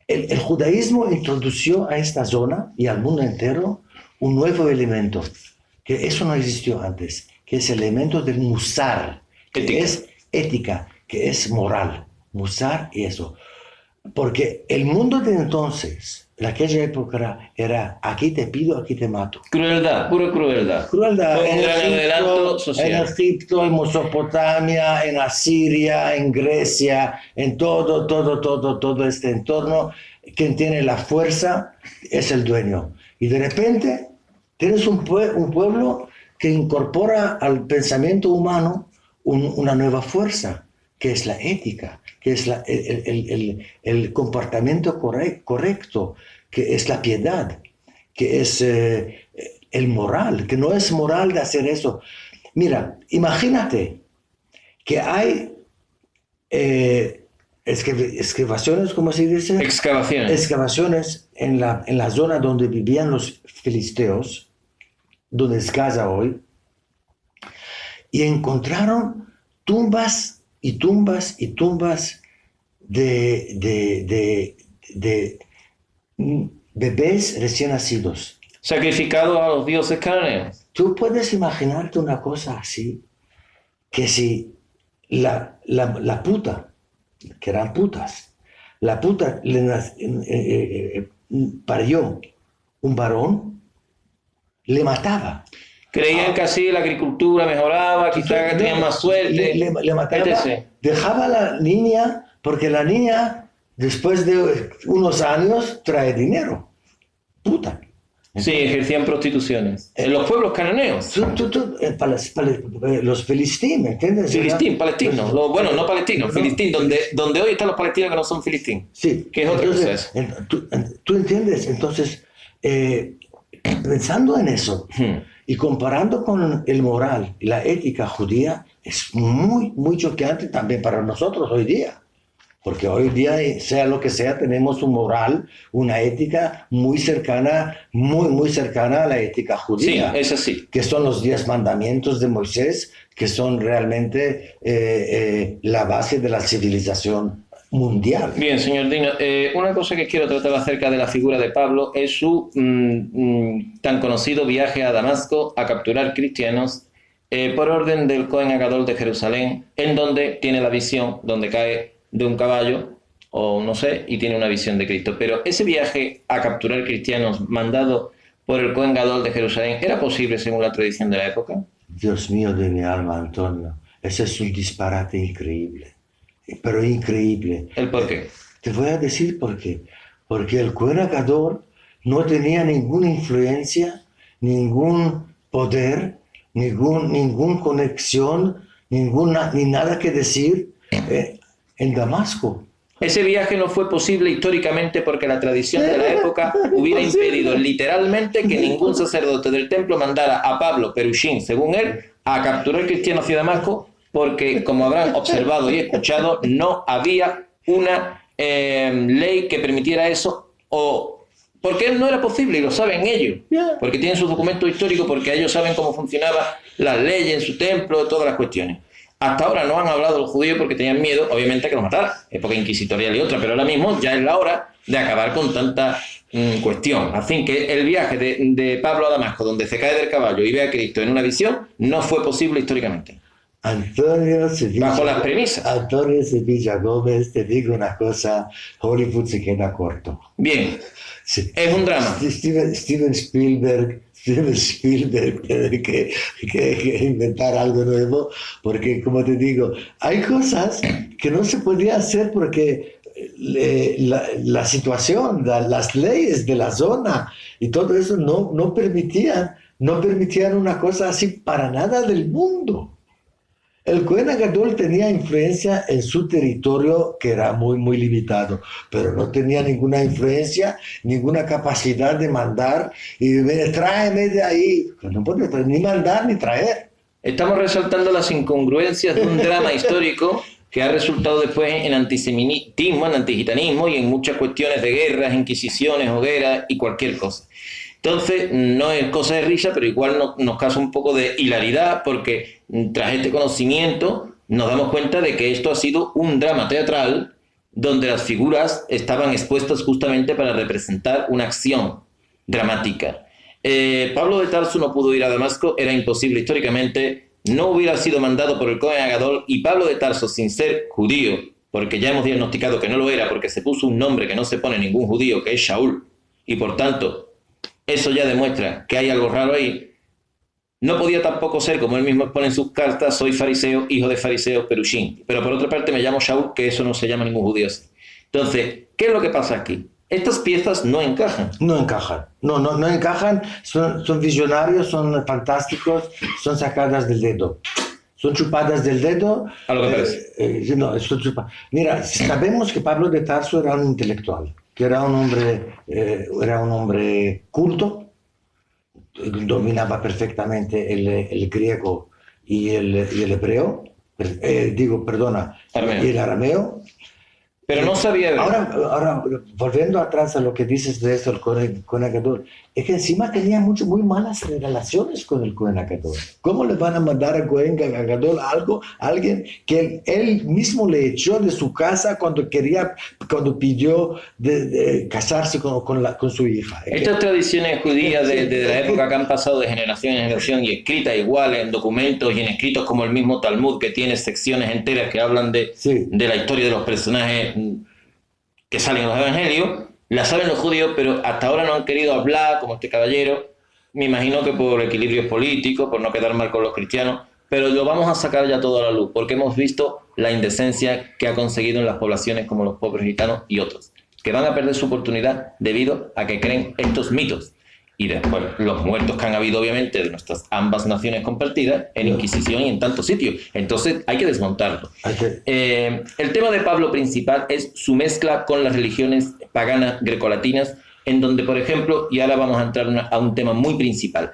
Speaker 1: El judaísmo introdujo a esta zona y al mundo entero un nuevo elemento, que eso no existió antes, que es el elemento del musar, que es ética, que es moral, musar y eso. Porque el mundo de entonces, en aquella época, era aquí te pido, aquí te mato.
Speaker 2: Crueldad, pura crueldad.
Speaker 1: Crueldad. En Egipto, en Mesopotamia, en Asiria, en Grecia, en todo este entorno, quien tiene la fuerza es el dueño. Y de repente tienes un pueblo que incorpora al pensamiento humano una nueva fuerza, que es la ética, que es el comportamiento correcto, que es la piedad, que es el moral, que no es moral de hacer eso. Mira, imagínate que hay excavaciones, ¿cómo se dice? Excavaciones en la zona donde vivían los filisteos, donde es Gaza hoy, y encontraron tumbas y tumbas y tumbas de bebés recién nacidos.
Speaker 2: Sacrificados a los dioses cananeos.
Speaker 1: ¿Tú puedes imaginarte una cosa así? Que si la puta, que eran putas, la puta parió un varón, le mataba.
Speaker 2: Creían que así la agricultura mejoraba, quizás tenían más suerte.
Speaker 1: Le mataba, dejaba a la niña, porque la niña, después de unos años, trae dinero. puta.
Speaker 2: Sí, ejercían prostituciones. En los pueblos cananeos.
Speaker 1: Los filistín, ¿me entiendes?
Speaker 2: Filistín, palestinos. Bueno, no palestinos, filistín, donde hoy están los palestinos que no son filistín.
Speaker 1: Sí.
Speaker 2: Que es otra cosa
Speaker 1: Entonces,
Speaker 2: eso.
Speaker 1: ¿tú entiendes? Entonces, pensando en eso y comparando con el moral y la ética judía, es muy, muy choqueante también para nosotros hoy día. Porque hoy día, sea lo que sea, tenemos un moral, una ética muy cercana, muy cercana a la ética judía.
Speaker 2: Sí, es así.
Speaker 1: Que son los 10 mandamientos de Moisés, que son realmente la base de la civilización mundial.
Speaker 2: Bien, señor Dino, una cosa que quiero tratar acerca de la figura de Pablo es su tan conocido viaje a Damasco a capturar cristianos por orden del Cohen Agadol de Jerusalén, en donde tiene la visión, donde cae de un caballo, o no sé, y tiene una visión de Cristo. Pero ese viaje a capturar cristianos mandado por el Cohen Gadol de Jerusalén, ¿era posible según la tradición de la época?
Speaker 1: Dios mío de mi alma, Antonio, ese es un disparate increíble, pero increíble.
Speaker 2: ¿El por qué?
Speaker 1: Te voy a decir por qué. Porque el Cohen Gadol no tenía ninguna influencia, ningún poder, ninguna conexión, ni nada que decir en Damasco.
Speaker 2: Ese viaje no fue posible históricamente porque la tradición de la época hubiera impedido literalmente que ningún sacerdote del templo mandara a Pablo Perushín, según él, a capturar cristianos hacia Damasco, porque, como habrán observado y escuchado, no había una ley que permitiera eso, o porque no era posible, y lo saben ellos, porque tienen sus documentos históricos, porque ellos saben cómo funcionaban las leyes en su templo, todas las cuestiones. Hasta ahora no han hablado los judíos porque tenían miedo, obviamente, que los mataran, época inquisitorial y otra, pero ahora mismo ya es la hora de acabar con tanta cuestión. Así que el viaje de Pablo a Damasco, donde se cae del caballo y ve a Cristo en una visión, no fue posible históricamente.
Speaker 1: Antonio Sevilla,
Speaker 2: bajo las premisas.
Speaker 1: Antonio Sevilla Gómez, te digo una cosa, Hollywood se queda corto.
Speaker 2: Bien,
Speaker 1: Sí.
Speaker 2: es un drama.
Speaker 1: Steven Spielberg tiene que inventar algo nuevo, porque como te digo, hay cosas que no se podía hacer porque la situación, las leyes de la zona y todo eso no permitían una cosa así para nada del mundo. El Cohen Gadol tenía influencia en su territorio que era muy limitado, pero no tenía ninguna influencia, ninguna capacidad de mandar y tráeme de ahí. No puede ni mandar ni traer.
Speaker 2: Estamos resaltando las incongruencias de un drama histórico que ha resultado después en antisemitismo, en antigitanismo y en muchas cuestiones de guerras, inquisiciones, hogueras y cualquier cosa. Entonces, no es cosa de risa, pero igual nos causa un poco de hilaridad porque tras este conocimiento nos damos cuenta de que esto ha sido un drama teatral donde las figuras estaban expuestas justamente para representar una acción dramática. Pablo de Tarso no pudo ir a Damasco, era imposible históricamente, no hubiera sido mandado por el Cohen Agadol, y Pablo de Tarso, sin ser judío, porque ya hemos diagnosticado que no lo era, porque se puso un nombre que no se pone ningún judío, que es Shaul, y por tanto eso ya demuestra que hay algo raro ahí. No podía tampoco ser, como él mismo expone en sus cartas, soy fariseo, hijo de fariseo, Perushín. Pero por otra parte me llamo Shaul, que eso no se llama ningún judío así. Entonces, ¿qué es lo que pasa aquí? Estas piezas no encajan.
Speaker 1: No encajan. No encajan. Son visionarios, son fantásticos, son sacadas del dedo. Son chupadas del dedo.
Speaker 2: A lo que parece.
Speaker 1: No, son chupadas. Mira, sabemos que Pablo de Tarso era un intelectual, que era un hombre culto, dominaba perfectamente el griego y el hebreo,
Speaker 2: Arameo.
Speaker 1: y el arameo.
Speaker 2: Pero no sabía ver.
Speaker 1: Ahora, volviendo atrás a lo que dices de eso, el Cohen Gadol, es que encima tenía muy malas relaciones con el Cohen Gadol. ¿Cómo le van a mandar al Cohen Gadol a alguien que él mismo le echó de su casa cuando pidió de casarse con su hija?
Speaker 2: Estas tradiciones judías de la época que han pasado de generación en generación y escritas igual en documentos y en escritos como el mismo Talmud, que tiene secciones enteras que hablan de la historia de los personajes que salen en los evangelios, la saben los judíos, pero hasta ahora no han querido hablar, como este caballero, me imagino que por equilibrios políticos, por no quedar mal con los cristianos, pero lo vamos a sacar ya todo a la luz, porque hemos visto la indecencia que ha conseguido en las poblaciones como los pobres gitanos y otros. que van a perder su oportunidad debido a que creen estos mitos. Y después los muertos que han habido, obviamente, de nuestras ambas naciones compartidas, en Inquisición y en tantos sitios. Entonces hay que desmontarlo. El tema de Pablo principal es su mezcla con las religiones paganas grecolatinas, en donde, por ejemplo, y ahora vamos a entrar a un tema muy principal,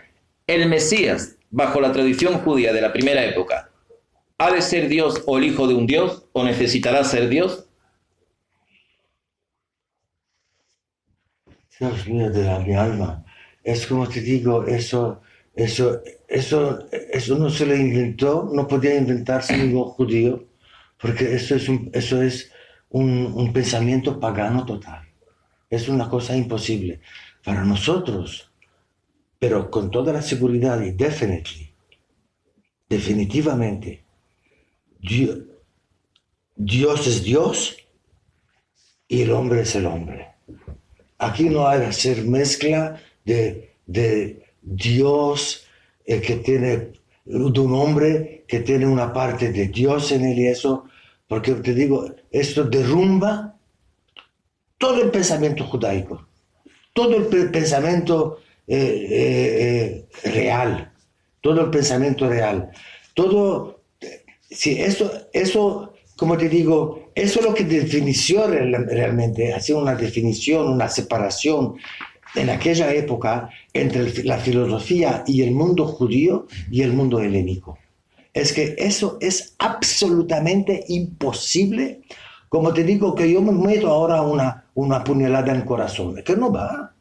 Speaker 2: el Mesías, bajo la tradición judía de la primera época, ¿ha de ser Dios o el hijo de un Dios? ¿O necesitará ser Dios?
Speaker 1: Dios mío de mi alma. Es como te digo, eso no se lo inventó, no podía inventarse ningún judío, porque eso es un pensamiento pagano total. Es una cosa imposible para nosotros, pero con toda la seguridad y definitivamente, Dios es Dios y el hombre es el hombre. Aquí no hay que hacer mezcla de Dios que tiene, de un hombre que tiene una parte de Dios en él y eso, porque te digo, esto derrumba todo el pensamiento judaico, todo el pensamiento real, todo el pensamiento real, todo, sí, eso, como te digo, eso es lo que definió realmente, hacía una definición, una separación en aquella época entre la filosofía y el mundo judío y el mundo helénico. Es que eso es absolutamente imposible. Como te digo, que yo me meto ahora una puñalada en el corazón. Es que no va.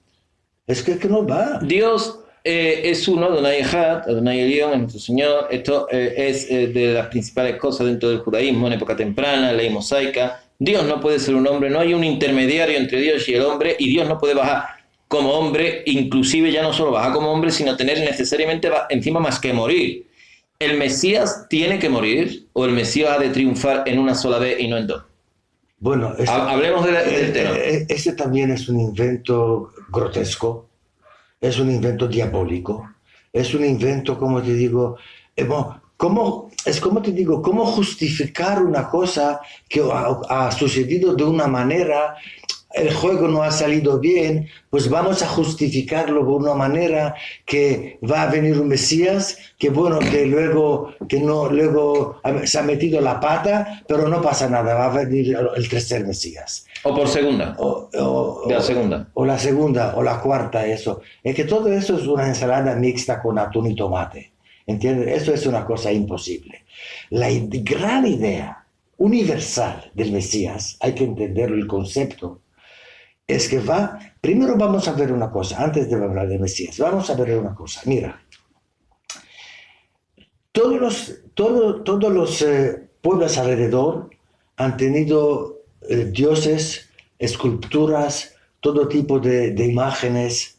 Speaker 1: Es que no va.
Speaker 2: Dios es uno, Adonai Echad, Adonai Elión, es nuestro Señor. Esto es de las principales cosas dentro del judaísmo en época temprana, ley mosaica. Dios no puede ser un hombre, no hay un intermediario entre Dios y el hombre, y Dios no puede bajar como hombre, inclusive ya no solo bajar como hombre, sino tener necesariamente encima más que morir. ¿El Mesías tiene que morir o el Mesías ha de triunfar en una sola vez y no en dos?
Speaker 1: Bueno,
Speaker 2: hablemos del tema.
Speaker 1: Este también es un invento grotesco, es un invento diabólico, es un invento, como te digo, ¿cómo justificar una cosa que ha sucedido de una manera? El juego no ha salido bien, pues vamos a justificarlo de una manera que va a venir un Mesías, que bueno, luego se ha metido la pata, pero no pasa nada, va a venir el tercer Mesías.
Speaker 2: O por segunda. La segunda.
Speaker 1: O la segunda, o la cuarta, eso. Es que todo eso es una ensalada mixta con atún y tomate. ¿Entiendes? Eso es una cosa imposible. La gran idea universal del Mesías, hay que entenderlo, el concepto, es que primero vamos a ver una cosa, antes de hablar de Mesías, vamos a ver una cosa. Mira, todos los pueblos alrededor han tenido dioses, esculturas, todo tipo de imágenes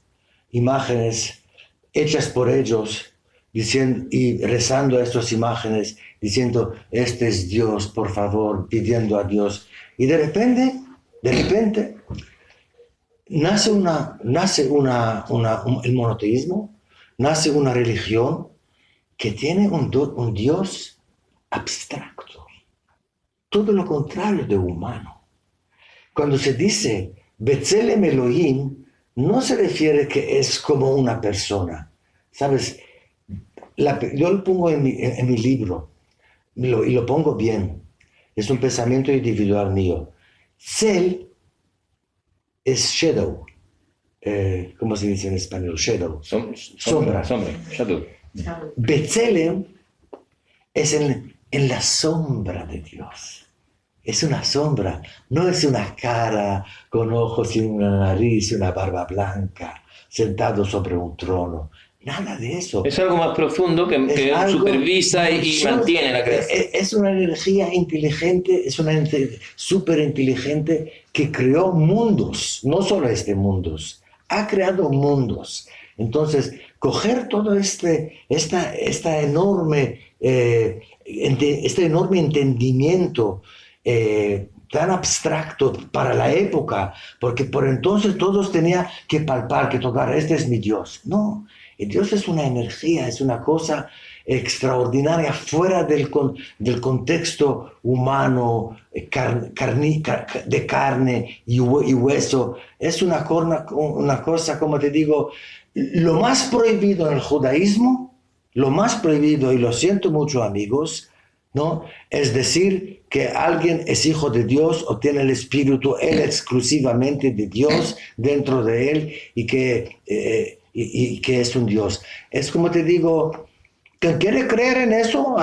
Speaker 1: hechas por ellos, diciendo y rezando a estas imágenes, diciendo, este es Dios, por favor, pidiendo a Dios. Y de repente, nace el monoteísmo, nace una religión que tiene un Dios abstracto, todo lo contrario de humano. Cuando se dice Betzelem Elohim, no se refiere que es como una persona, ¿sabes? Yo lo pongo en mi libro y lo pongo bien, es un pensamiento individual mío. Tzel es shadow. ¿Cómo se dice en español? Shadow. Sombra.
Speaker 2: Shadow.
Speaker 1: Betzelem es en la sombra de Dios. Es una sombra, no es una cara con ojos y una nariz y una barba blanca, sentado sobre un trono. Nada de eso.
Speaker 2: Es algo más profundo que supervisa y mantiene la creación.
Speaker 1: Es una energía inteligente, es una súper inteligente que creó mundos, no solo mundos, ha creado mundos. Entonces, coger todo este enorme entendimiento tan abstracto para la época, porque por entonces todos tenían que palpar, que tocar, este es mi Dios. No. Dios es una energía, es una cosa extraordinaria fuera del contexto humano, de carne y hueso. Es una cosa, como te digo, lo más prohibido en el judaísmo, lo más prohibido, y lo siento mucho amigos, ¿no? Es decir que alguien es hijo de Dios o tiene el espíritu él exclusivamente de Dios dentro de él y que es un Dios. Es como te digo, quien quiere creer en eso,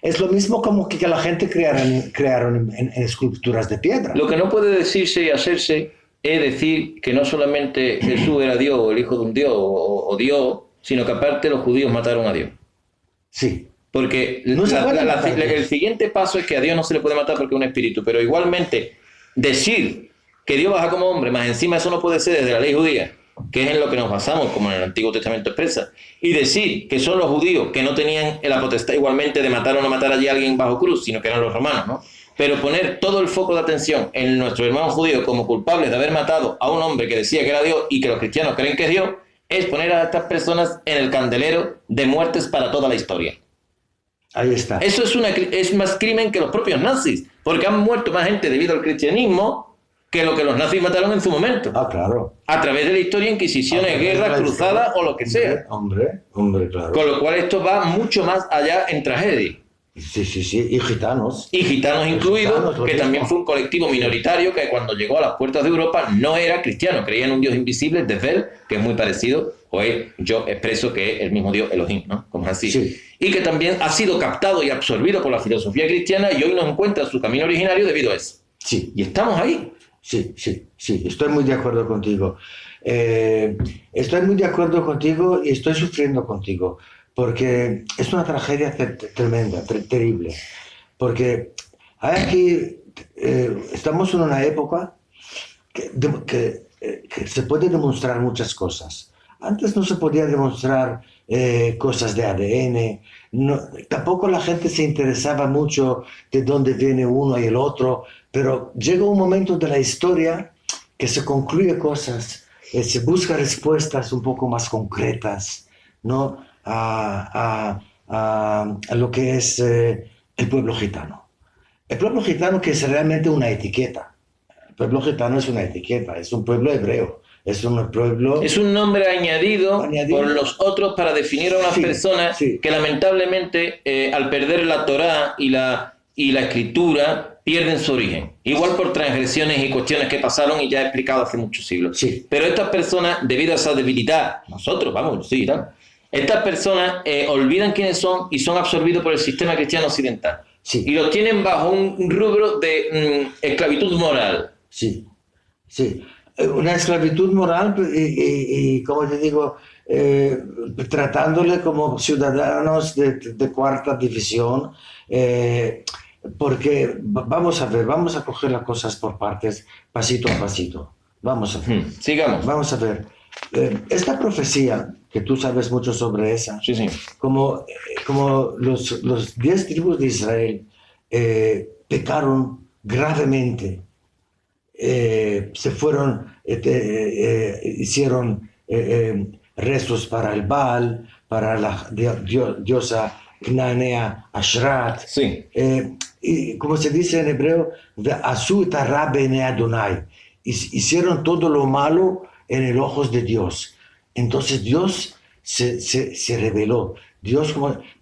Speaker 1: es lo mismo como que la gente crearon en esculturas de piedra.
Speaker 2: Lo que no puede decirse y hacerse es decir que no solamente Jesús era Dios o el hijo de un Dios o Dios, sino que aparte los judíos mataron a Dios.
Speaker 1: Sí.
Speaker 2: Porque
Speaker 1: no
Speaker 2: el siguiente paso es que a Dios no se le puede matar porque es un espíritu, pero igualmente decir que Dios baja como hombre, más encima eso no puede ser desde la ley judía, que es en lo que nos basamos, como en el Antiguo Testamento expresa, y decir que son los judíos que no tenían la potestad igualmente de matar o no matar allí a alguien bajo cruz, sino que eran los romanos, ¿no? Pero poner todo el foco de atención en nuestros hermanos judíos como culpables de haber matado a un hombre que decía que era Dios y que los cristianos creen que es Dios, es poner a estas personas en el candelero de muertes para toda la historia.
Speaker 1: Ahí está.
Speaker 2: Eso es más crimen que los propios nazis, porque han muerto más gente debido al cristianismo que lo que los nazis mataron en su momento.
Speaker 1: Ah, claro.
Speaker 2: A través de la historia, inquisiciones, guerras, cruzadas o lo que sea.
Speaker 1: Hombre, claro.
Speaker 2: Con lo cual esto va mucho más allá en tragedia.
Speaker 1: Sí. Y gitanos.
Speaker 2: Y gitanos incluidos,
Speaker 1: gitanos,
Speaker 2: que también fue un colectivo minoritario que cuando llegó a las puertas de Europa no era cristiano, creía en un Dios invisible, desde él, que es muy parecido, o es, yo expreso que es el mismo Dios Elohim, ¿no? Como es así.
Speaker 1: Sí.
Speaker 2: Y que también ha sido captado y absorbido por la filosofía cristiana y hoy no encuentra su camino originario debido a eso.
Speaker 1: Sí.
Speaker 2: Y estamos ahí.
Speaker 1: Sí, estoy muy de acuerdo contigo. Estoy muy de acuerdo contigo y estoy sufriendo contigo, porque es una tragedia tremenda, terrible. Porque aquí estamos en una época que se puede demostrar muchas cosas. Antes no se podía demostrar cosas de ADN, tampoco la gente se interesaba mucho de dónde viene uno y el otro, pero llega un momento de la historia que se concluye cosas, se busca respuestas un poco más concretas, ¿no? a lo que es el pueblo gitano. El pueblo gitano, que es realmente una etiqueta. El pueblo gitano es una etiqueta, es un pueblo hebreo. Es un pueblo...
Speaker 2: Es un nombre añadido por los otros para definir a unas personas que lamentablemente al perder la Torá y la escritura pierden su origen. Igual por transgresiones y cuestiones que pasaron y ya he explicado hace muchos siglos.
Speaker 1: Sí.
Speaker 2: Pero estas personas, debido a esa debilidad, nosotros, vamos, sí, ¿no? Estas personas olvidan quiénes son y son absorbidos por el sistema cristiano occidental.
Speaker 1: Sí.
Speaker 2: Y los tienen bajo un rubro de esclavitud moral.
Speaker 1: Sí. Una esclavitud moral y como te digo, tratándole como ciudadanos de cuarta división, porque vamos a coger las cosas por partes, pasito a pasito. Vamos a ver.
Speaker 2: Sigamos.
Speaker 1: Vamos a ver. Esta profecía, que tú sabes mucho sobre esa,
Speaker 2: sí.
Speaker 1: como los 10 tribus de Israel pecaron gravemente, se fueron, hicieron rezos para el Baal, para la diosa Canaanea Ashrat,
Speaker 2: sí.
Speaker 1: Y como se dice en hebreo, Asu tará bene Adonai, hicieron todo lo malo en el ojos de Dios. Entonces Dios se reveló.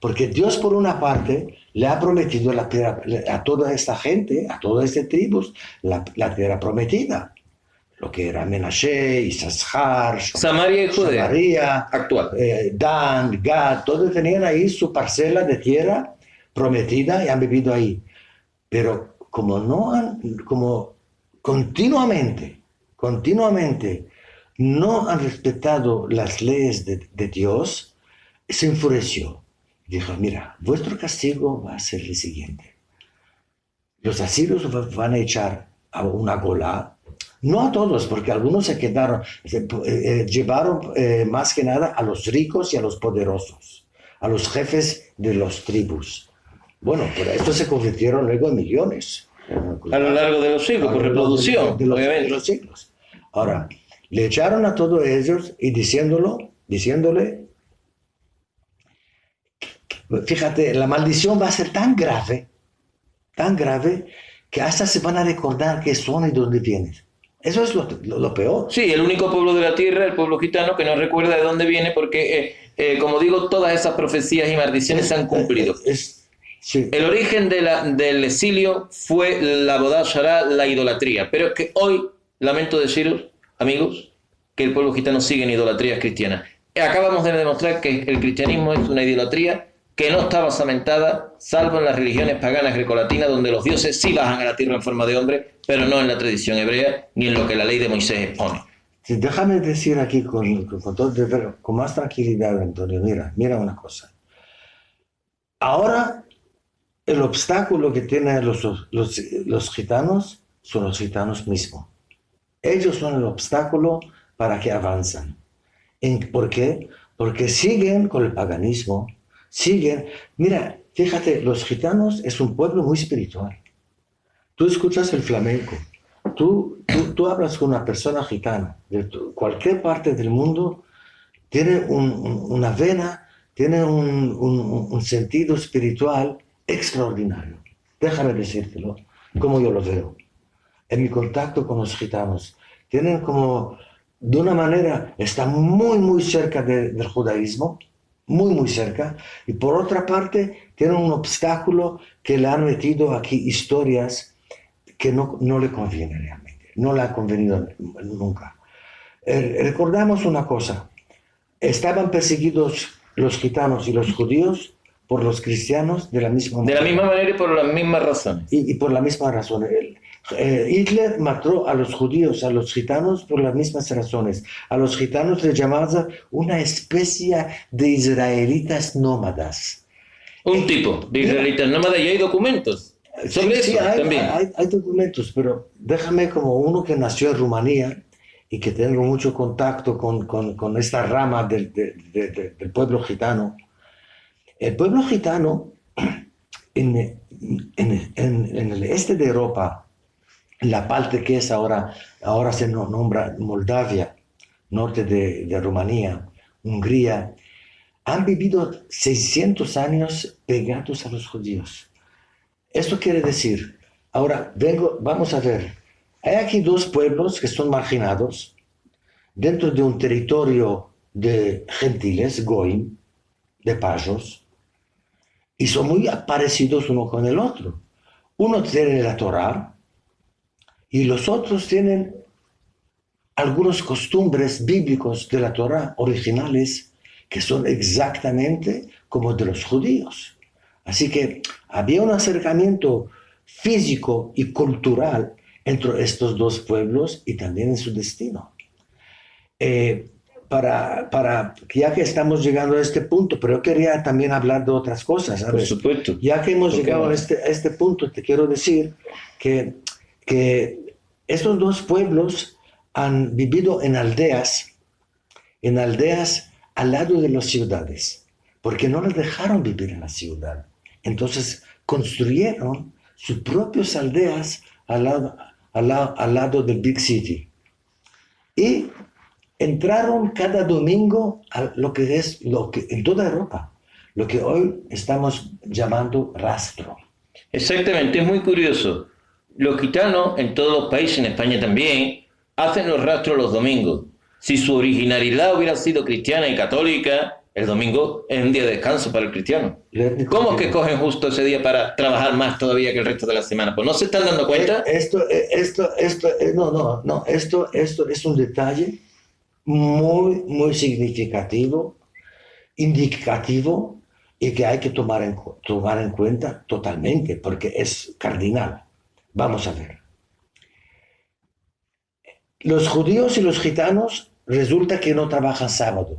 Speaker 1: Porque Dios, por una parte, le ha prometido a toda esta gente, a todas estas tribus, la tierra prometida. Lo que era Menashe, Issachar,
Speaker 2: Samaria y Judea.
Speaker 1: Samaria,
Speaker 2: actual.
Speaker 1: Dan, Gad, todos tenían ahí su parcela de tierra prometida y han vivido ahí. Pero como continuamente no han respetado las leyes de Dios, se enfureció. Dijo, mira, vuestro castigo va a ser el siguiente. Los asirios van a echar a una golá, no a todos, porque algunos se quedaron, llevaron más que nada a los ricos y a los poderosos, a los jefes de las tribus. Bueno, pero estos se convirtieron luego en millones.
Speaker 2: A lo largo de los siglos, por reproducción,
Speaker 1: de los siglos. Ahora, le echaron a todos ellos y diciéndole Fíjate, la maldición va a ser tan grave, que hasta se van a recordar qué son y dónde vienen. Eso es lo peor.
Speaker 2: Sí, el único pueblo de la tierra, el pueblo gitano, que no recuerda de dónde viene, porque, como digo, todas esas profecías y maldiciones se han cumplido.
Speaker 1: Sí.
Speaker 2: El origen del exilio fue la Avodah Zará, la idolatría. Pero es que hoy, lamento deciros, amigos, que el pueblo gitano sigue en idolatrías cristianas. Acabamos de demostrar que el cristianismo es una idolatría que no está basamentada, salvo en las religiones paganas grecolatinas, donde los dioses sí bajan a la tierra en forma de hombre, pero no en la tradición hebrea ni en lo que la ley de Moisés expone.
Speaker 1: Sí, déjame decir aquí con más tranquilidad, Antonio, mira una cosa. Ahora, el obstáculo que tienen los gitanos son los gitanos mismos. Ellos son el obstáculo para que avanzan. ¿Por qué? Porque siguen con el paganismo, siguen. Mira, fíjate, los gitanos es un pueblo muy espiritual. Tú escuchas el flamenco, tú hablas con una persona gitana de cualquier parte del mundo, tiene una vena, tiene un sentido espiritual extraordinario. Déjame decírtelo, como yo lo veo. En mi contacto con los gitanos, tienen como, de una manera, está muy cerca del judaísmo, muy cerca, y por otra parte, tienen un obstáculo que le han metido aquí historias que no le conviene realmente, no le ha convenido nunca. Recordamos una cosa, estaban perseguidos los gitanos y los judíos por los cristianos de la misma manera.
Speaker 2: De la misma manera y por las mismas razones.
Speaker 1: Y por la misma razón. Hitler mató a los judíos, a los gitanos por las mismas razones. A los gitanos les llamaba una especie de israelitas nómadas.
Speaker 2: Un tipo de israelitas nómadas, y hay documentos sobre eso también.
Speaker 1: Hay documentos, pero déjame, como uno que nació en Rumanía y que tengo mucho contacto con esta rama del pueblo gitano. El pueblo gitano en el este de Europa, la parte que es ahora se nombra Moldavia, norte de Rumanía, Hungría, han vivido 600 años pegados a los judíos. Esto quiere decir, ahora vamos a ver, hay aquí dos pueblos que son marginados dentro de un territorio de gentiles, goim, de pajos, y son muy parecidos uno con el otro. Uno tiene la Torá y los otros tienen algunas costumbres bíblicos de la Torá originales que son exactamente como de los judíos. Así que había un acercamiento físico y cultural entre estos dos pueblos y también en su destino. Ya que estamos llegando a este punto, pero yo quería también hablar de otras cosas, ¿sabes?
Speaker 2: Por supuesto.
Speaker 1: Ya que hemos llegado a este punto, te quiero decir que estos dos pueblos han vivido en aldeas al lado de las ciudades, porque no les dejaron vivir en la ciudad. Entonces construyeron sus propias aldeas al lado del Big City. Y entraron cada domingo a lo que en toda Europa, lo que hoy estamos llamando rastro.
Speaker 2: Exactamente, es muy curioso. Los gitanos, en todos los países, en España también, hacen los rastros los domingos. Si su originalidad hubiera sido cristiana y católica, el domingo es un día de descanso para el cristiano. ¿Cómo es que cogen justo ese día para trabajar más todavía que el resto de la semana? Pues no se están dando cuenta.
Speaker 1: Esto es un detalle muy significativo, indicativo, y que hay que tomar en cuenta totalmente, porque es cardinal. Vamos a ver. Los judíos y los gitanos resulta que no trabajan sábado,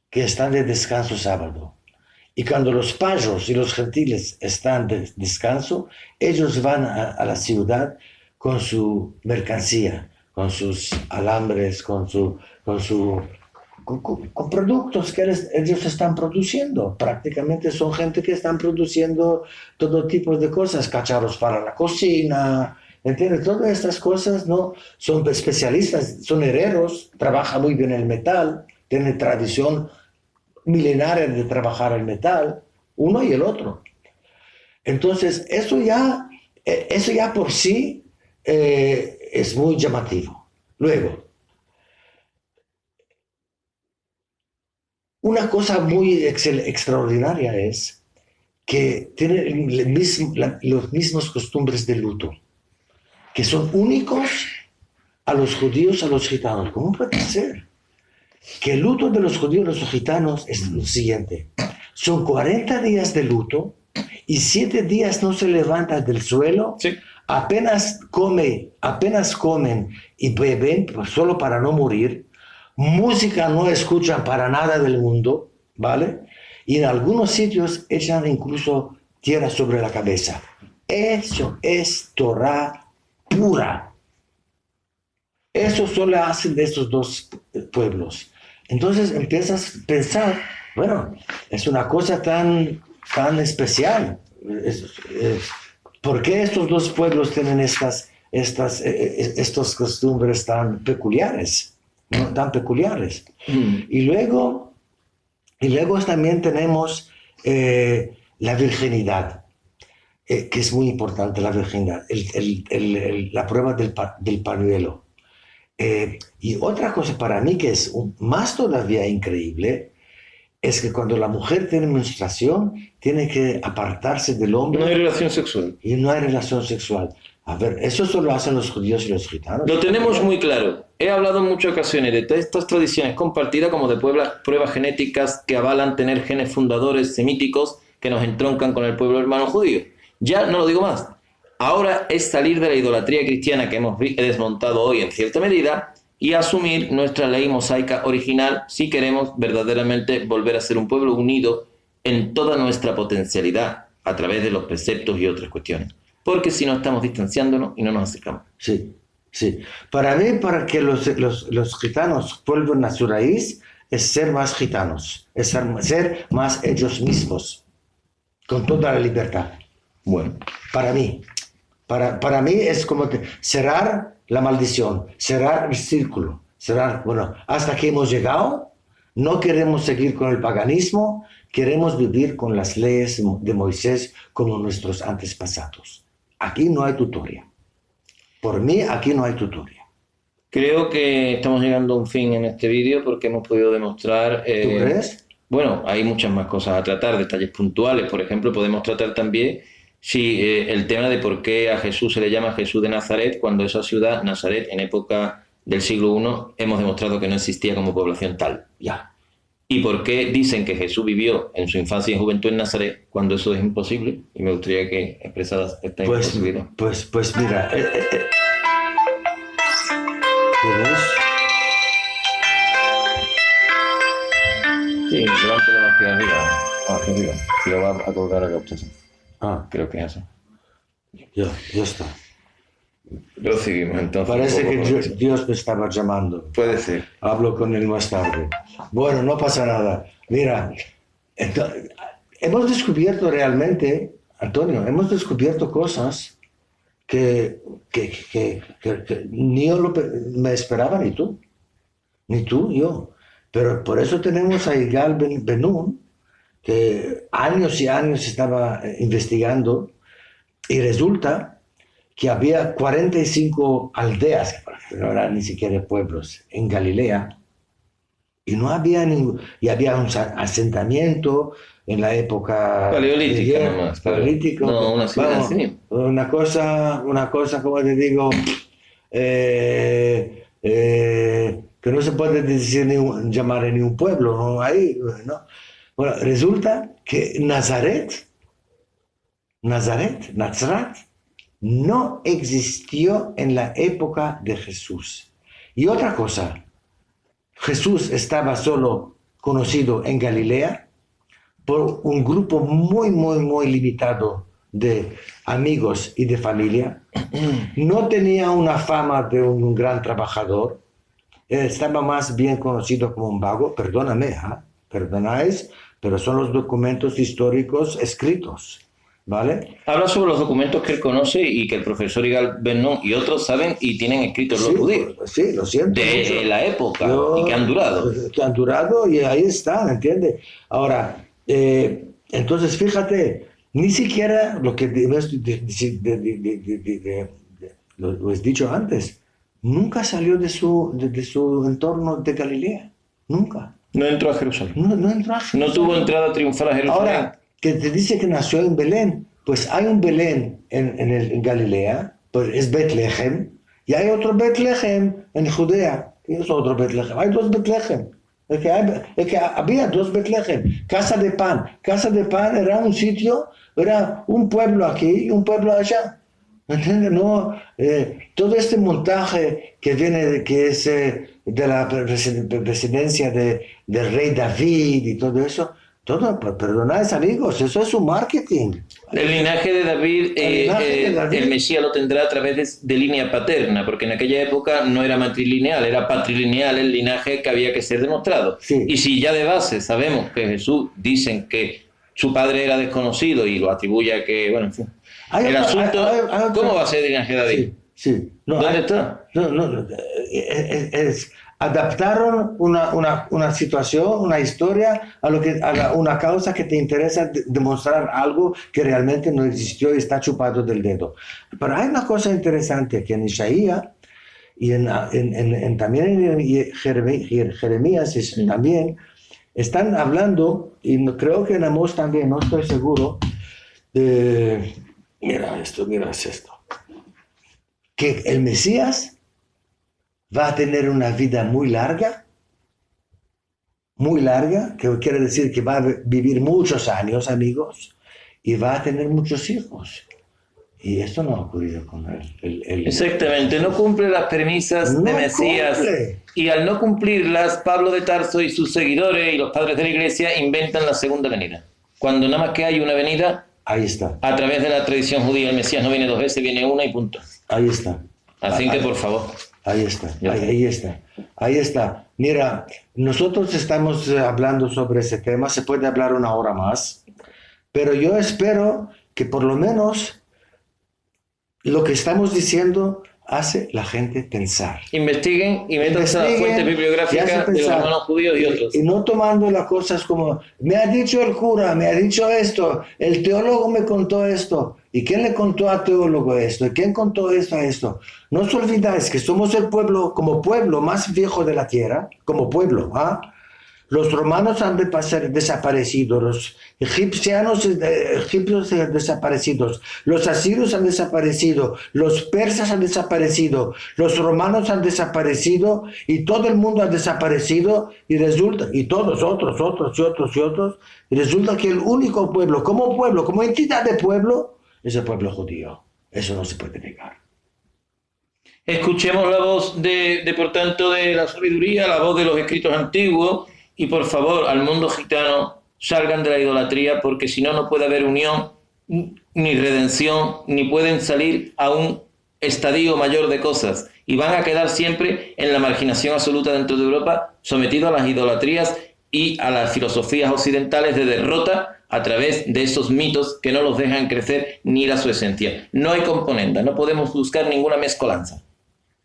Speaker 1: que están de descanso sábado. Y cuando los pajos y los gentiles están de descanso, ellos van a la ciudad con su mercancía, con sus alambres, con productos que ellos están produciendo. Prácticamente son gente que están produciendo todo tipo de cosas, cacharros para la cocina, ¿entiendes? Todas estas cosas, ¿no? Son especialistas, son herreros, trabajan muy bien el metal, tienen tradición milenaria de trabajar el metal, uno y el otro. Entonces, eso ya por sí es muy llamativo. Luego, una cosa muy extraordinaria es que tienen los mismos costumbres de luto, que son únicos a los judíos, a los gitanos. ¿Cómo puede ser? Que el luto de los judíos y los gitanos es lo siguiente. Son 40 días de luto y 7 días no se levantan del suelo.
Speaker 2: Sí.
Speaker 1: Apenas comen y beben solo para no morir. Música no escuchan para nada del mundo, ¿vale? Y en algunos sitios echan incluso tierra sobre la cabeza. Eso es Torah pura. Eso solo hacen de estos dos pueblos. Entonces empiezas a pensar, bueno, es una cosa tan especial. ¿Por qué estos dos pueblos tienen estas costumbres tan peculiares? ¿No? Tan peculiares. Y luego también tenemos la virginidad, que es muy importante, la virginidad, la prueba del pañuelo. Y otra cosa para mí que es más todavía increíble es que cuando la mujer tiene menstruación tiene que apartarse del hombre.
Speaker 2: No hay relación sexual.
Speaker 1: Y no hay relación sexual. A ver, eso solo hacen los judíos y los gitanos.
Speaker 2: Lo tenemos muy claro. He hablado en muchas ocasiones de estas tradiciones compartidas como de pruebas genéticas que avalan tener genes fundadores semíticos que nos entroncan con el pueblo hermano judío. Ya no lo digo más. Ahora es salir de la idolatría cristiana que hemos desmontado hoy en cierta medida y asumir nuestra ley mosaica original si queremos verdaderamente volver a ser un pueblo unido en toda nuestra potencialidad a través de los preceptos y otras cuestiones. Porque si no estamos distanciándonos y no nos acercamos.
Speaker 1: Sí, sí. Para mí, para que los gitanos vuelvan a su raíz, es ser más gitanos, es ser más ellos mismos, con toda la libertad.
Speaker 2: Bueno,
Speaker 1: para mí es como que cerrar la maldición, cerrar el círculo, bueno, hasta aquí hemos llegado, no queremos seguir con el paganismo, queremos vivir con las leyes de Moisés como nuestros antepasados. Aquí no hay tutoría. Por mí, aquí no hay tutoría.
Speaker 2: Creo que estamos llegando a un fin en este vídeo porque hemos podido demostrar...
Speaker 1: ¿Tú crees?
Speaker 2: Bueno, hay muchas más cosas a tratar, detalles puntuales. Por ejemplo, podemos tratar también el tema de por qué a Jesús se le llama Jesús de Nazaret, cuando esa ciudad, Nazaret, en época del siglo I, hemos demostrado que no existía como población tal.
Speaker 1: Ya.
Speaker 2: ¿Y por qué dicen que Jesús vivió en su infancia y juventud en Nazaret cuando eso es imposible? Y me gustaría que expresaras esta imposibilidad.
Speaker 1: Pues mira... ¿Qué ves?
Speaker 2: Sí, levántalo hacia arriba. Hacia arriba. Si lo va a colgar acá usted. Creo que es eso.
Speaker 1: Ya está.
Speaker 2: Lo seguimos entonces.
Speaker 1: Parece que Dios me estaba llamando.
Speaker 2: Puede ser.
Speaker 1: Hablo con él más tarde. Bueno, no pasa nada. Mira, hemos descubierto realmente, Antonio, hemos descubierto cosas que ni yo me esperaba, ni tú, yo. Pero por eso tenemos a Igal Ben-Nun, que años y años estaba investigando, y resulta que había 45 aldeas, que no eran ni siquiera pueblos, en Galilea, y no había y había un asentamiento en la época
Speaker 2: paleolítica nomás.
Speaker 1: Paleolítico.
Speaker 2: No, una ciudad así.
Speaker 1: Una cosa, como te digo, que no se puede decir llamar ni un pueblo, ¿no? Ahí, ¿no? Bueno, resulta que Nazaret, Nazaret, no existió en la época de Jesús. Y otra cosa, Jesús estaba solo conocido en Galilea por un grupo muy, muy, muy limitado de amigos y de familia. No tenía una fama de un gran trabajador. Estaba más bien conocido como un vago. Perdóname, perdonáis, pero son los documentos históricos escritos. ¿Vale?
Speaker 2: Habla sobre los documentos que él conoce y que el profesor Igal Ben-Nun y otros saben y tienen escritos los judíos.
Speaker 1: Sí, lo siento.
Speaker 2: De mucho. La época y que han durado.
Speaker 1: Que han durado y ahí están, ¿entiendes? Ahora, Entonces, fíjate, ni siquiera lo que lo has dicho antes, nunca salió de su entorno de Galilea, nunca.
Speaker 2: No entró a Jerusalén.
Speaker 1: No entró a
Speaker 2: No tuvo
Speaker 1: Jerusalén.
Speaker 2: entrada triunfal a Jerusalén.
Speaker 1: Ahora, que te dice que nació en Belén, pues hay un Belén en Galilea, pues es Betlehem, y hay otro Betlehem en Judea, y es otro Betlehem. Hay dos Betlehem. Es que había dos Betlehem. Casa de Pan. Casa de Pan era un sitio, era un pueblo aquí y un pueblo allá. ¿Entiendes? No, todo este montaje que viene, que es de la presidencia del rey David y todo eso, todo, perdonad amigos, eso es un marketing.
Speaker 2: El linaje de David, el Mesías lo tendrá a través de línea paterna, porque en aquella época no era matrilineal, era patrilineal el linaje que había que ser demostrado.
Speaker 1: Sí.
Speaker 2: Y si ya de base sabemos que Jesús dicen que su padre era desconocido y lo atribuye a que, bueno, en fin. El asunto, ¿cómo va a ser el linaje de David?
Speaker 1: Sí, sí. No,
Speaker 2: ¿Dónde está?
Speaker 1: No, adaptaron una situación, una historia a una causa que te interesa demostrar algo que realmente no existió y está chupado del dedo. Pero hay una cosa interesante que en Isaías y también en Jeremías también están hablando, y creo que en Amós también, no estoy seguro, mira esto, que el Mesías va a tener una vida muy larga, que quiere decir que va a vivir muchos años, amigos, y va a tener muchos hijos. Y esto no ha ocurrido con él.
Speaker 2: Exactamente, no cumple las premisas de Mesías.
Speaker 1: Cumple.
Speaker 2: Y al no cumplirlas, Pablo de Tarso y sus seguidores y los padres de la iglesia inventan la segunda venida. Cuando nada más que hay una venida,
Speaker 1: ahí está.
Speaker 2: A través de la tradición judía, el Mesías no viene dos veces, viene una y punto.
Speaker 1: Ahí está.
Speaker 2: Así que, por favor.
Speaker 1: Ahí está, ahí está. Mira, nosotros estamos hablando sobre ese tema, se puede hablar una hora más, pero yo espero que por lo menos lo que estamos diciendo hace la gente pensar.
Speaker 2: Investiguen y métanse a las fuentes bibliográficas de los hermanos judíos y otros.
Speaker 1: Y no tomando las cosas como, me ha dicho el cura, me ha dicho esto, el teólogo me contó esto. ¿Y quién le contó al teólogo esto? ¿Y quién contó esto a esto? No os olvidáis que somos el pueblo, como pueblo más viejo de la tierra, como pueblo, ¿ah? Los romanos han desaparecido, los egipcios desaparecidos, los asirios han desaparecido, los persas han desaparecido, los romanos han desaparecido y todo el mundo ha desaparecido y resulta, y todos otros, y resulta que el único pueblo, como entidad de pueblo, es el pueblo judío. Eso no se puede negar.
Speaker 2: Escuchemos la voz por tanto, de la sabiduría, la voz de los escritos antiguos. Y por favor, al mundo gitano, salgan de la idolatría, porque si no, no puede haber unión, ni redención, ni pueden salir a un estadio mayor de cosas. Y van a quedar siempre en la marginación absoluta dentro de Europa, sometidos a las idolatrías y a las filosofías occidentales de derrota a través de esos mitos que no los dejan crecer ni ir a su esencia. No hay componenda, no podemos buscar ninguna mezcolanza.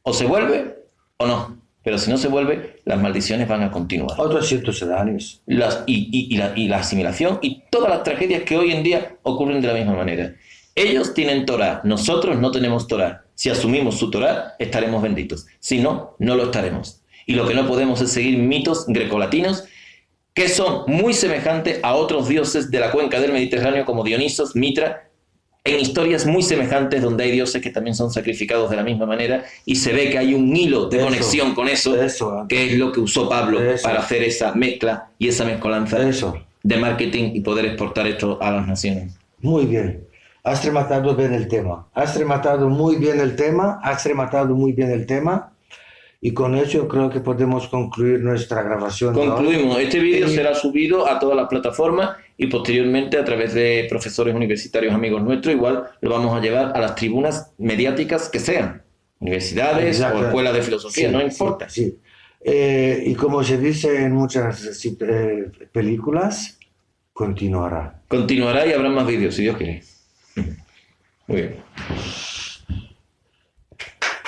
Speaker 2: O se vuelve o no. Pero si no se vuelve, las maldiciones van a continuar.
Speaker 1: Otros ciertos años.
Speaker 2: Y la asimilación y todas las tragedias que hoy en día ocurren de la misma manera. Ellos tienen Torá, nosotros no tenemos Torá. Si asumimos su Torá, estaremos benditos. Si no, no lo estaremos. Y lo que no podemos es seguir mitos grecolatinos que son muy semejantes a otros dioses de la cuenca del Mediterráneo como Dionisos, Mitra, en historias muy semejantes donde hay dioses que también son sacrificados de la misma manera y se ve que hay un hilo de conexión con eso, que es lo que usó Pablo para hacer esa mezcla y esa mezcolanza de marketing y poder exportar esto a las naciones.
Speaker 1: Muy bien. Has rematado bien el tema. Has rematado muy bien el tema. Y con eso yo creo que podemos concluir nuestra grabación.
Speaker 2: Concluimos. Este vídeo será subido a todas las plataformas y posteriormente a través de profesores universitarios amigos nuestros, igual lo vamos a llevar a las tribunas mediáticas que sean, universidades o escuelas de filosofía, no importa.
Speaker 1: Sí. Y como se dice en muchas películas, continuará.
Speaker 2: Continuará y habrá más vídeos, si Dios quiere. Muy bien.